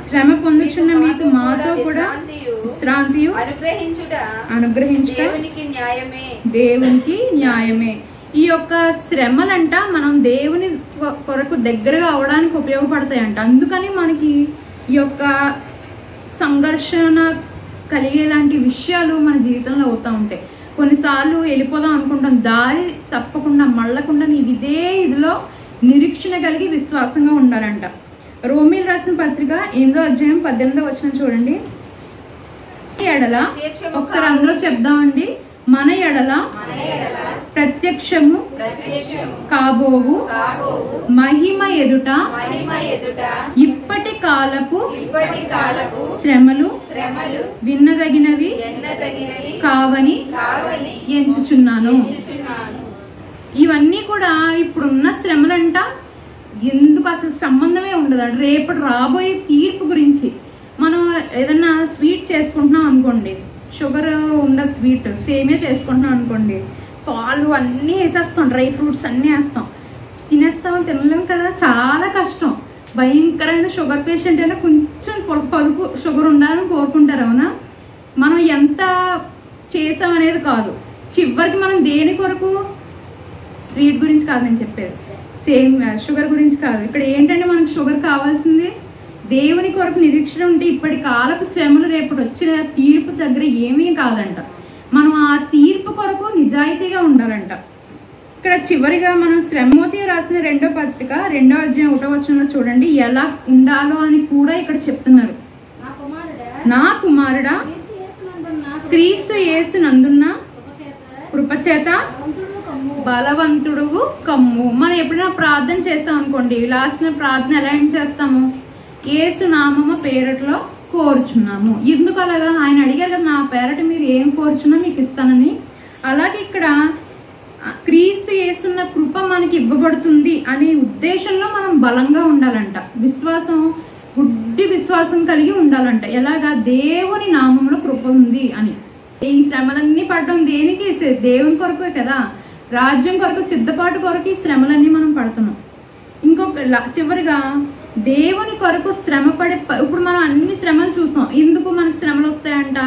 శ్రమ పొందుచున్న మీకు మాతో కూడా విశ్రాంతి అనుగ్రహించుట దేవునికి న్యాయమే. ఈ యొక్క శ్రమలంట మనం దేవుని కొరకు దగ్గరగా అవడానికి ఉపయోగపడతాయంట. అందుకని మనకి ఈ యొక్క సంఘర్షణ కలిగేలాంటి విషయాలు మన జీవితంలో అవుతూ ఉంటాయి. కొన్నిసార్లు వెళ్ళిపోదాం అనుకుంటాం, దారి తప్పకుండా మళ్ళకుండా నీకు ఇదే ఇదిలో నిరీక్షణ కలిగి విశ్వాసంగా ఉండాలంట. రోమీలు రాసిన పత్రిక 8:18 చూడండి. ఎడల ఒకసారి అందరూ చెప్దామండి. మన ఎడల ప్రత్యక్షము కాబోవు మహిమ ఎదుట ఇప్పటి కాలపు శ్రమలు విన్నదగినవి కావని ఎంచుచున్నాను. ఇవన్నీ కూడా ఇప్పుడున్న శ్రమలంట ఎందుకు అసలు సంబంధమే ఉండదు. రేపటి రాబోయే తీర్పు గురించి మనం ఏదన్నా స్వీట్ చేసుకుంటున్నాం అనుకోండి, షుగర్ ఉండ స్వీట్ సేమే చేసుకుంటున్నాం అనుకోండి, పాలు అన్నీ వేసేస్తాం, డ్రై ఫ్రూట్స్ అన్నీ వేస్తాం, తినలేం కదా, చాలా కష్టం. భయంకరమైన షుగర్ పేషెంట్ అయినా కొంచెం పలుపు షుగర్ ఉండాలని కోరుకుంటారు. అవునా? మనం ఎంత చేసామనేది కాదు, చివరికి మనం దేని కొరకు, స్వీట్ గురించి కాదు నేను చెప్పేది, సేమ్ షుగర్ గురించి కాదు. ఇక్కడ ఏంటంటే మనకు షుగర్ కావాల్సింది దేవుని కొరకు నిరీక్షణ ఉంటే ఇప్పటి కాలపు శ్రమలు రేపటి వచ్చిన తీర్పు దగ్గర ఏమీ కాదంట. మనం ఆ తీర్పు కొరకు నిజాయితీగా ఉండాలంట. ఇక్కడ చివరిగా మనం శ్రమోతి రాసిన 2వ పత్రిక 2వ అధ్యాయం 1వ వచనంలో చూడండి ఎలా ఉండాలో అని కూడా ఇక్కడ చెప్తున్నారు. నా కుమారుడా క్రీస్తు యేసునందున్న కృపచేత బలవంతుడు కమ్ము. మనం ఎప్పుడైనా ప్రార్థన చేస్తాం అనుకోండి, లాస్ట్ ప్రార్థన ఎలా ఏం చేస్తాము, యేసు నామము పేరట్లో కోరుచున్నాము. ఎందుకు అలాగా? ఆయన అడిగారు కదా, నా పేరట మీరు ఏం కోరుచున్నా మీకు ఇస్తానని. అలాగే ఇక్కడ క్రీస్తు యేసున్న కృప మనకి ఇవ్వబడుతుంది అనే ఉద్దేశంలో మనం బలంగా ఉండాలంట. విశ్వాసం, గుడ్డి విశ్వాసం కలిగి ఉండాలంట. ఎలాగా? దేవుని నామంలో కృప ఉంది అని. ఈ శ్రమలన్నీ పడడం దేనికి? దేవుని కొరకే కదా, రాజ్యం కొరకు సిద్ధపాటు కొరకు ఈ శ్రమలన్నీ మనం పడుతున్నాం. ఇంకొక చివరిగా దేవుని కొరకు శ్రమ పడే, ఇప్పుడు మనం అన్ని శ్రమలు చూసాం. ఎందుకు మనకు శ్రమలు వస్తాయంట?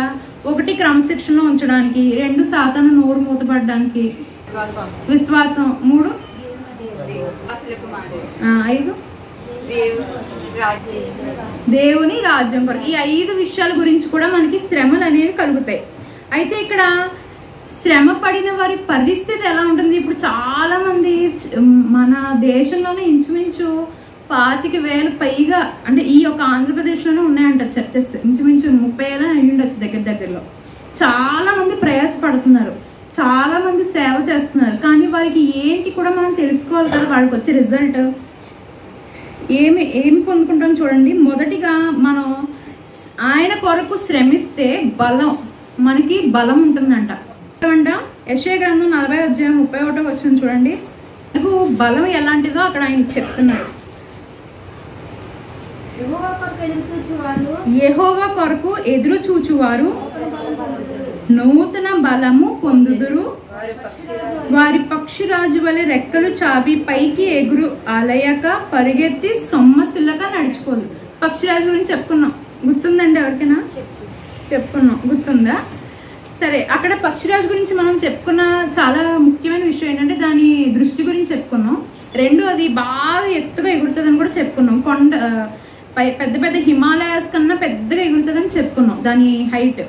1 క్రమశిక్షణలో ఉంచడానికి, 2 సాతాను నోరు మూతపడడానికి విశ్వాసం, 3 5 దేవుని రాజ్యం కొరకు. ఈ 5 విషయాల గురించి కూడా మనకి శ్రమలు అనేవి కలుగుతాయి. అయితే ఇక్కడ శ్రమ పడిన వారి పరిస్థితి ఎలా ఉంటుంది? ఇప్పుడు చాలా మంది మన దేశంలోనే ఇంచుమించు 25,000 పైగా, అంటే ఈ యొక్క ఆంధ్రప్రదేశ్లోనే ఉన్నాయంట చర్చెస్, ఇంచుమించు 30,000 అయి ఉండొచ్చు దగ్గరలో. చాలా మంది ప్రయాసపడుతున్నారు, చాలా మంది సేవ చేస్తున్నారు. కానీ వారికి ఏంటి కూడా మనం తెలుసుకోవాలి కదా, వాళ్ళకి వచ్చే రిజల్ట్ ఏమి పొందుకుంటాం చూడండి. మొదటిగా మనం ఆయన కొరకు శ్రమిస్తే మనకి బలం ఉంటుందంట. యెషయా గ్రంథం 40వ అధ్యాయం 31వ వచనం చూడండి. మనకు బలం ఎలాంటిదో అక్కడ ఆయన చెప్తున్నారు. యెహోవా కొరకు ఎదురు చూచువారు నూతన బలము పొందుదురు, వారి పక్షిరాజు వలె రెక్కలు చాపి పైకి ఎగురు అలయక పరిగెత్తి సొమ్మసిల్లక నడుచుకోదు. పక్షిరాజు గురించి చెప్పుకున్నాం, గుర్తుందండి? ఎవరికైనా చెప్పుకున్నాం, గుర్తుందా? సరే, అక్కడ పక్షిరాజు గురించి మనం చెప్పుకున్న చాలా ముఖ్యమైన విషయం ఏంటంటే దాని దృష్టి గురించి చెప్పుకున్నాం. 2 అది బాగా ఎత్తుగా ఎగురుతుందని కూడా చెప్పుకున్నాం. పెద్ద పెద్ద హిమాలయాస్ కన్నా పెద్దగా ఎగురుతుందని చెప్పుకున్నాం దాని హైట్.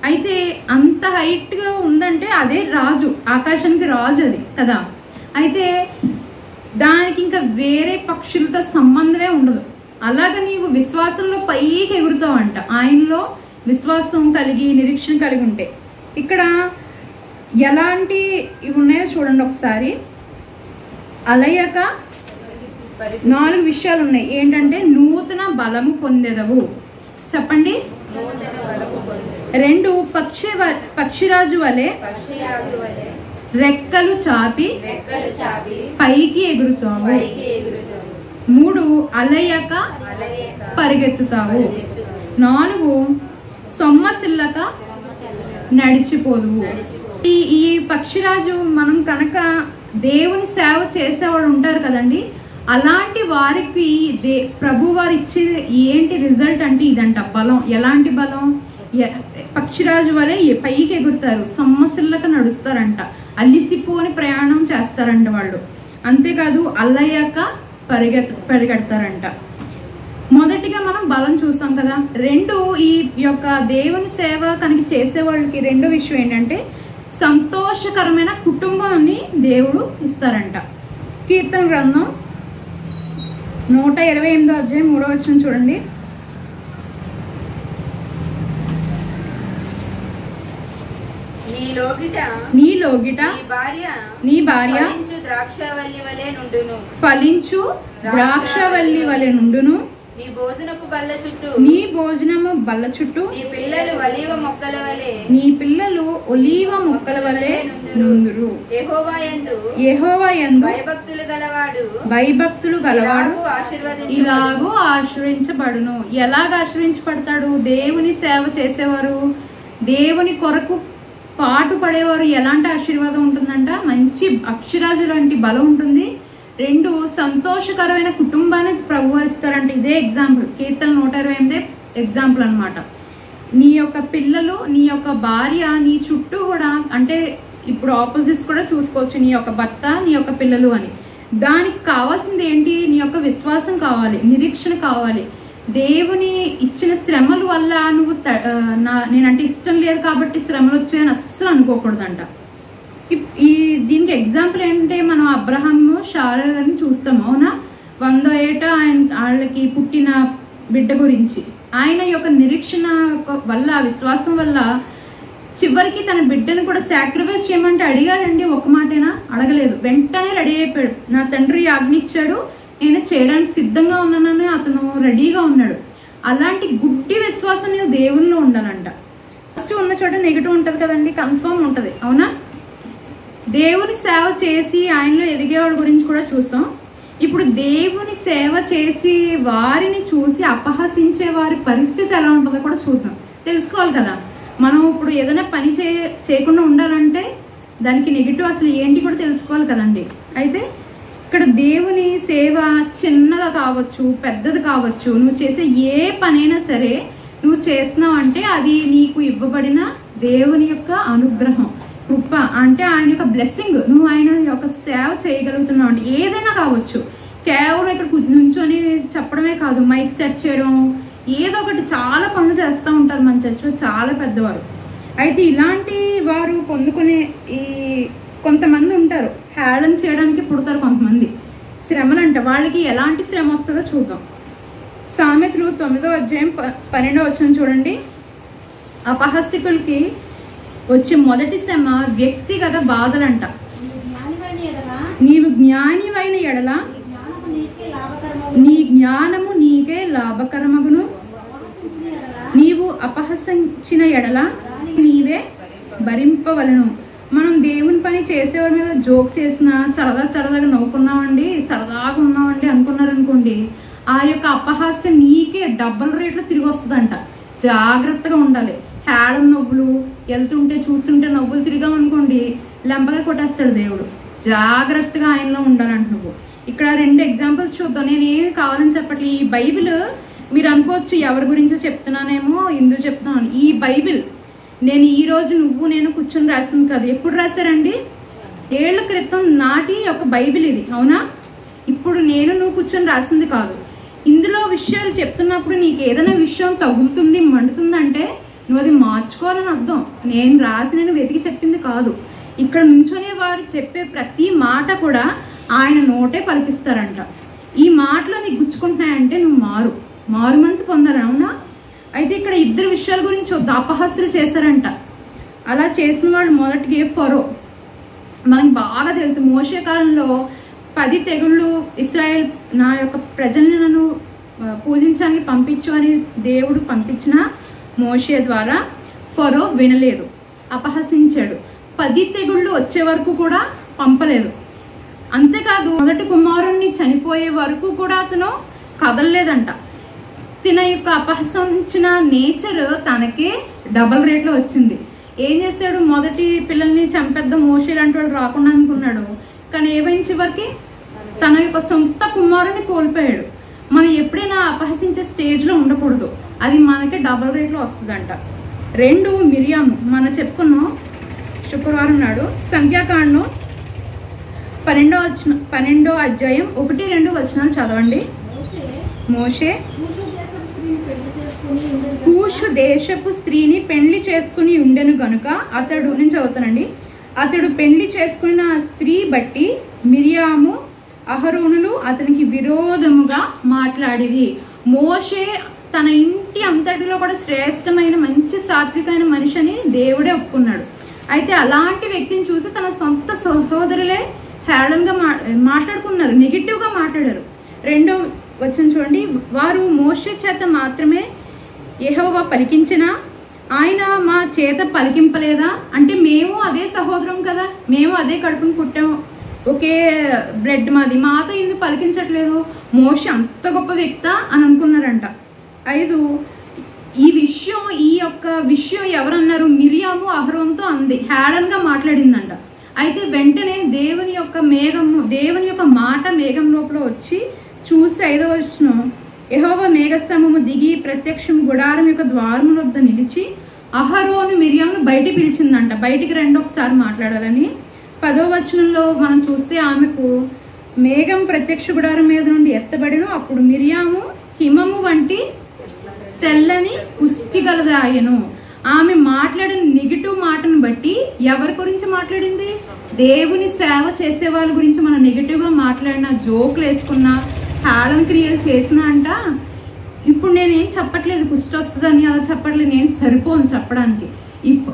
అయితే అంత హైట్గా ఉందంటే అదే రాజు, ఆకాశానికి రాజు అది కదా. అయితే దానికి ఇంకా వేరే పక్షులతో సంబంధమే ఉండదు. అలాగ నీవు విశ్వాసంలో పైకి ఎగురుతావంట, ఆయనలో విశ్వాసం కలిగి నిరీక్షణ కలిగి ఉంటే. ఇక్కడ ఎలాంటి ఇవి ఉన్నాయో చూడండి ఒకసారి. అలయక 4 విషయాలు ఉన్నాయి. ఏంటంటే నూతన బలము పొందేదవు, చెప్పండి. 2 పక్షిరాజు వలె రెక్కలు చాపి పైకి ఎగురుతావు. 3 అలయక పరిగెత్తుతావు. 4 సొమ్మసిల్లక నడిచిపోదువు. ఈ పక్షిరాజు మనం కనుక దేవుని సేవ చేసేవాళ్ళు ఉంటారు కదండి, అలాంటి వారికి ప్రభు వారు ఇచ్చేది ఏంటి రిజల్ట్ అంటే ఇదంట, బలం. ఎలాంటి బలం? పక్షిరాజు వలె పైకి ఎగురుతారు, సొమ్మసిల్లక నడుస్తారంట, అల్లిసిపోని ప్రయాణం చేస్తారంట వాళ్ళు. అంతేకాదు అల్లయ్యాక పరిగెడతారంట. మొదటిగా మనం బలం చూసాం కదా. 2 ఈ యొక్క దేవుని సేవ తనకి చేసే వాళ్ళకి 2 విషయం ఏంటంటే సంతోషకరమైన కుటుంబాన్ని దేవుడు ఇస్తారంట. కీర్తన గ్రంథం 128వ అధ్యాయం 3వ వచనం చూడండి. నీ లోగిట నీ భార్య ఫలించు ద్రాక్షవల్లి వలె నుండును. నీ భోజనము బల్ల చుట్టూ నీ పిల్లలు ఒలీవ మొక్కల వలె నుందురు. యెహోవా యందు భయభక్తులు గలవాడు ఇలాగూ ఆశీర్వదించబడును. ఎలాగ ఆశీర్వించబడతాడు? దేవుని సేవ చేసేవారు, దేవుని కొరకు పాటు పడేవారు ఎలాంటి ఆశీర్వాదం ఉంటుందంట? మంచి అక్షరాజు లాంటి బలం ఉంటుంది. 2 సంతోషకరమైన కుటుంబాన్ని ప్రభువు ఇస్తారంట. ఇదే ఎగ్జాంపుల్, కీర్తన 128 ఎగ్జాంపుల్ అనమాట. నీ యొక్క పిల్లలు, నీ యొక్క భార్య, నీ చుట్టూ కూడా, అంటే ఇప్పుడు ఆపోజిట్స్ కూడా చూసుకోవచ్చు, నీ యొక్క భర్త, నీ యొక్క పిల్లలు అని. దానికి కావాల్సింది ఏంటి? నీ యొక్క విశ్వాసం కావాలి, నిరీక్షణ కావాలి. దేవుని ఇచ్చిన శ్రమల వల్ల నువ్వు నేనంటే ఇష్టం లేదు కాబట్టి శ్రమలు వచ్చాయని అస్సలు అనుకోకూడదంట. దీనికి ఎగ్జాంపుల్ ఏంటంటే మనం అబ్రహాము శారాని చూస్తాము, అవునా? 100 ఏట వాళ్ళకి పుట్టిన బిడ్డ గురించి ఆయన యొక్క నిరీక్షణ వల్ల, విశ్వాసం వల్ల చివరికి తన బిడ్డను కూడా సాక్రిఫైస్ చేయమంటే అడిగాడండి. ఒక మాటైనా అడగలేదు, వెంటనే రెడీ అయిపోయాడు. నా తండ్రి ఆజ్ఞ ఇచ్చాడు, నేను చేయడానికి సిద్ధంగా ఉన్నానని అతను రెడీగా ఉన్నాడు. అలాంటి గుడ్డి విశ్వాసం నేను దేవునిలో ఉండాలంట. ఫస్ట్ ఉన్న చోట నెగిటివ్ ఉంటుంది కదండి, కన్ఫర్మ్ ఉంటుంది, అవునా? దేవుని సేవ చేసి ఆయనలో ఎదిగేవాడి గురించి కూడా చూసాం. ఇప్పుడు దేవుని సేవ చేసి వారిని చూసి అపహసించే వారి పరిస్థితి ఎలా ఉంటుందో కూడా చూద్దాం, తెలుసుకోవాలి కదా. మనం ఇప్పుడు ఏదైనా పని చేయకుండా ఉండాలంటే దానికి నెగిటివ్ అసలు ఏంటి కూడా తెలుసుకోవాలి కదండి. అయితే ఇక్కడ దేవుని సేవ చిన్నది కావచ్చు, పెద్దది కావచ్చు, నువ్వు చేసే ఏ పనైనా సరే నువ్వు చేస్తున్నావు అంటే అది నీకు ఇవ్వబడిన దేవుని యొక్క అనుగ్రహం, కృప, అంటే ఆయన యొక్క బ్లెస్సింగ్. నువ్వు ఆయన యొక్క సేవ చేయగలుగుతున్నావు అంటే ఏదైనా కావచ్చు. కేవలం ఇక్కడ నుంచొని చెప్పడమే కాదు, మైక్ సెట్ చేయడం, ఏదో ఒకటి చాలా పనులు చేస్తూ ఉంటారు మన చర్చిలో చాలా పెద్దవారు. అయితే ఇలాంటి వారు పొందుకునే ఈ కొంతమంది ఉంటారు, హేళన చేయడానికి పుడతారు కొంతమంది. శ్రమలు అంట, వాళ్ళకి ఎలాంటి శ్రమ వస్తుందో చూద్దాం. సామెతలు 9వ అధ్యాయం 12వ వచనం చూడండి. అపహాస్యకులకి వచ్చే మొదటి శ్రమ వ్యక్తిగత బాధలంట. నీవు జ్ఞానివైన ఎడల నీ జ్ఞానము నీకే లాభకరమగును, నీవు అపహసించిన ఎడల నీవే భరింపవలను. మనం దేవుని పని చేసేవారి మీద జోక్స్ వేసినా, సరదాగా నవ్వుకున్నామండి, సరదాగా ఉన్నామండి అనుకున్నారనుకోండి, ఆ యొక్క అపహాస్యం నీకే డబుల్ రేట్లో తిరిగి వస్తుందంట. జాగ్రత్తగా ఉండాలి. హేళన నవ్వులు, వెళ్తుంటే చూస్తుంటే నవ్వులు తిరిగామనుకోండి, లెంపగా కొట్టేస్తాడు దేవుడు. జాగ్రత్తగా ఆయనలో ఉండాలంట నువ్వు. ఇక్కడ 2 ఎగ్జాంపుల్స్ చూద్దాం. నేను ఏమి కావాలని చెప్పట్లేదు. ఈ బైబిల్ మీరు అనుకోవచ్చు ఎవరి గురించో చెప్తున్నానేమో, ఎందుకు చెప్తున్నాను. ఈ బైబిల్ నేను ఈరోజు నేను కూర్చొని రాసింది కాదు. ఎప్పుడు రాశారండి? 7 ఏళ్ల క్రితం నాటి ఒక బైబిల్ ఇది, అవునా? ఇప్పుడు నువ్వు కూర్చొని రాసింది కాదు. ఇందులో విషయాలు చెప్తున్నప్పుడు నీకు ఏదైనా విషయం తగులుతుంది, మండుతుందంటే నువ్వు అది మార్చుకోవాలని అర్థం. నేను వెతికి చెప్పింది కాదు. ఇక్కడ నుంచొనే వారు చెప్పే ప్రతి మాట కూడా ఆయన నోటే పలికిస్తారంట. ఈ మాటలో నీకు గుచ్చుకుంటున్నాయంటే నువ్వు మారు మనసు పొందాలి, అవునా? అయితే ఇక్కడ 2 విషయాల గురించి అపహాస్యులు చేశారంట. అలా చేసిన వాళ్ళు మొదటిగా ఫరో, మనకు బాగా తెలుసు. మోషే కాలంలో 10 తెగుళ్ళు ఇశ్రాయేల్ నా యొక్క ప్రజల్ని నన్ను పూజించడానికి పంపించు అని దేవుడు పంపించిన మోషే ద్వారా ఫరో వినలేదు, అపహసించాడు. 10 తెగుళ్ళు వచ్చే వరకు కూడా పంపలేదు. అంతేకాదు మొదటి కుమారుణ్ణి చనిపోయే వరకు కూడా అతను కదలలేదంట. తన యొక్క అపహసించిన నేచర్ తనకే డబల్ రేట్లో వచ్చింది. ఏం చేశాడు? మొదటి పిల్లల్ని చంపేద్దాం, మోషే లాంటి వాడు రాకుండా అనుకున్నాడు. కానీ ఏమైంది? చివరికి తన యొక్క సొంత కుమారుని కోల్పోయాడు. మనం ఎప్పుడైనా అపహసించే స్టేజ్లో ఉండకూడదు, అది మనకే డబల్ రేట్లో వస్తుందంట. 2 మిరియాము మనం చెప్పుకున్నాం శుక్రవారం నాడు. సంఖ్యాకాండం 12వ అధ్యాయం 1-2 వచనాలు చదవండి. మోషే కూషు దేశపు స్త్రీని పెళ్లి చేసుకుని ఉండెను గనుక అతడు, నేను చదువుతానండి, అతడు పెళ్లి చేసుకున్న స్త్రీ బట్టి మిరియాము అహరోనులు అతనికి విరోధముగా మాట్లాడిరి. మోషే తన ఇంటి అంతటిలో కూడా శ్రేష్టమైన మంచి సాత్వికమైన మనిషి అని దేవుడే ఒప్పుకున్నాడు. అయితే అలాంటి వ్యక్తిని చూసి తన సొంత సహోదరులే హేళనగా మాట్లాడుకున్నారు, నెగిటివ్గా మాట్లాడారు. 2వ వచనం చూడండి, వారు మోషే చేత మాత్రమే యెహోవా పలికించినా ఆయన మా చేత పలికింపలేదా? అంటే మేము అదే సహోదరం కదా, మేము అదే కడుపును పుట్టాము, ఒకే బ్లడ్ మాది, మాతో ఎందుకు పలికించట్లేదు? మోషే అంత గొప్ప వ్యక్త అని అనుకున్నారంట. 5 ఈ యొక్క విషయం ఎవరన్నారు? మిరియాము అహరోన్తో అంది, హేళనగా మాట్లాడిందంట. అయితే వెంటనే దేవుని యొక్క మాట మేఘం లోపల వచ్చి చూసి 5వ వచనం, యెహోవా మేఘస్తంభము దిగి ప్రత్యక్షం గుడారం యొక్క ద్వారముల వద్ద నిలిచి అహరోను మిరియామును బయటికి పిలిచిందంట. బయటికి రండి ఒకసారి మాట్లాడాలని. 10వ వచనంలో మనం చూస్తే ఆమెకు మేఘం ప్రత్యక్ష గుడారం మీద నుండి ఎత్తబడిన అప్పుడు మిరియాము హిమము వంటి తెల్లని పుష్టి గలదాయను. ఆమె మాట్లాడిన నెగిటివ్ మాటను బట్టి ఎవరి గురించి మాట్లాడింది? దేవుని సేవ చేసే వాళ్ళ గురించి మనం నెగిటివ్గా మాట్లాడినా, జోకులు వేసుకున్నా, హేళన క్రియలు చేసినా అంట. ఇప్పుడు నేనేం చెప్పట్లేదు పుష్టి వస్తుందని, అలా చెప్పట్లేదు, నేను సరిపోను చెప్పడానికి.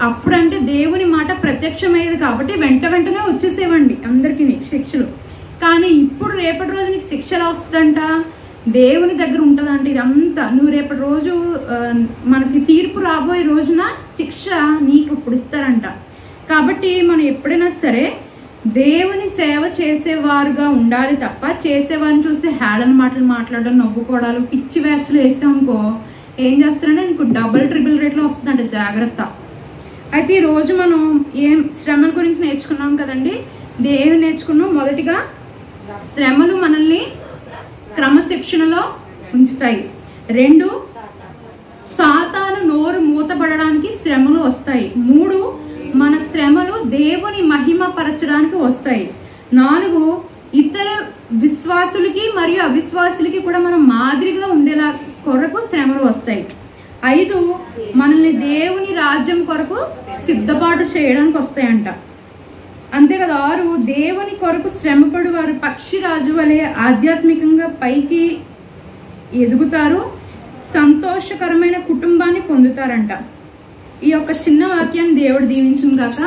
అప్పుడంటే దేవుని మాట ప్రత్యక్షమయ్యేది కాబట్టి వెంటనే వచ్చేసేవండి అందరికీ శిక్షలు. కానీ ఇప్పుడు రేపటి రోజు నీకు శిక్ష ఎలా వస్తుందంట? దేవుని దగ్గర ఉంటుందంట ఇదంతా. నువ్వు రేపటి రోజు మనకి తీర్పు రాబోయే రోజున శిక్ష నీకు ఇప్పుడు ఇస్తారంట. కాబట్టి మనం ఎప్పుడైనా సరే దేవుని సేవ చేసేవారుగా ఉండాలి తప్ప చేసేవారిని చూసి హేళన మాటలు మాట్లాడడం, నవ్వుకోవడాలు, పిచ్చి వేషాలు వేసామనుకో ఏం చేస్తారంటే నీకు డబుల్ ట్రిపుల్ రేట్లో వస్తుందంట, జాగ్రత్త. అయితే ఈరోజు మనం ఏం శ్రమల గురించి నేర్చుకున్నాం కదండి. ఏం నేర్చుకున్నాం? మొదటిగా శ్రమలు మనల్ని క్రమశిక్షణలో ఉంచుతాయి. 2 సాతాను నోరు మూతపడడానికి శ్రమలు వస్తాయి. 3 మన శ్రమలు దేవుని మహిమ పరచడానికి వస్తాయి. 4 ఇతర విశ్వాసులకి మరియు అవిశ్వాసులకి కూడా మనం మాదిరిగా ఉండేలా కొరకు శ్రమలు వస్తాయి. 5 మనల్ని దేవుని రాజ్యం కొరకు సిద్ధపాటు చేయడానికి వస్తాయంట. అంతే కదా. 6 దేవుని కొరకు శ్రమపడు వారు పక్షిరాజు వలె ఆధ్యాత్మికంగా పైకి ఎదుగుతారు, సంతోషకరమైన కుటుంబాన్ని పొందుతారంట. ఈ యొక్క చిన్న వాక్యాన్ని దేవుడు దీవించును గాక.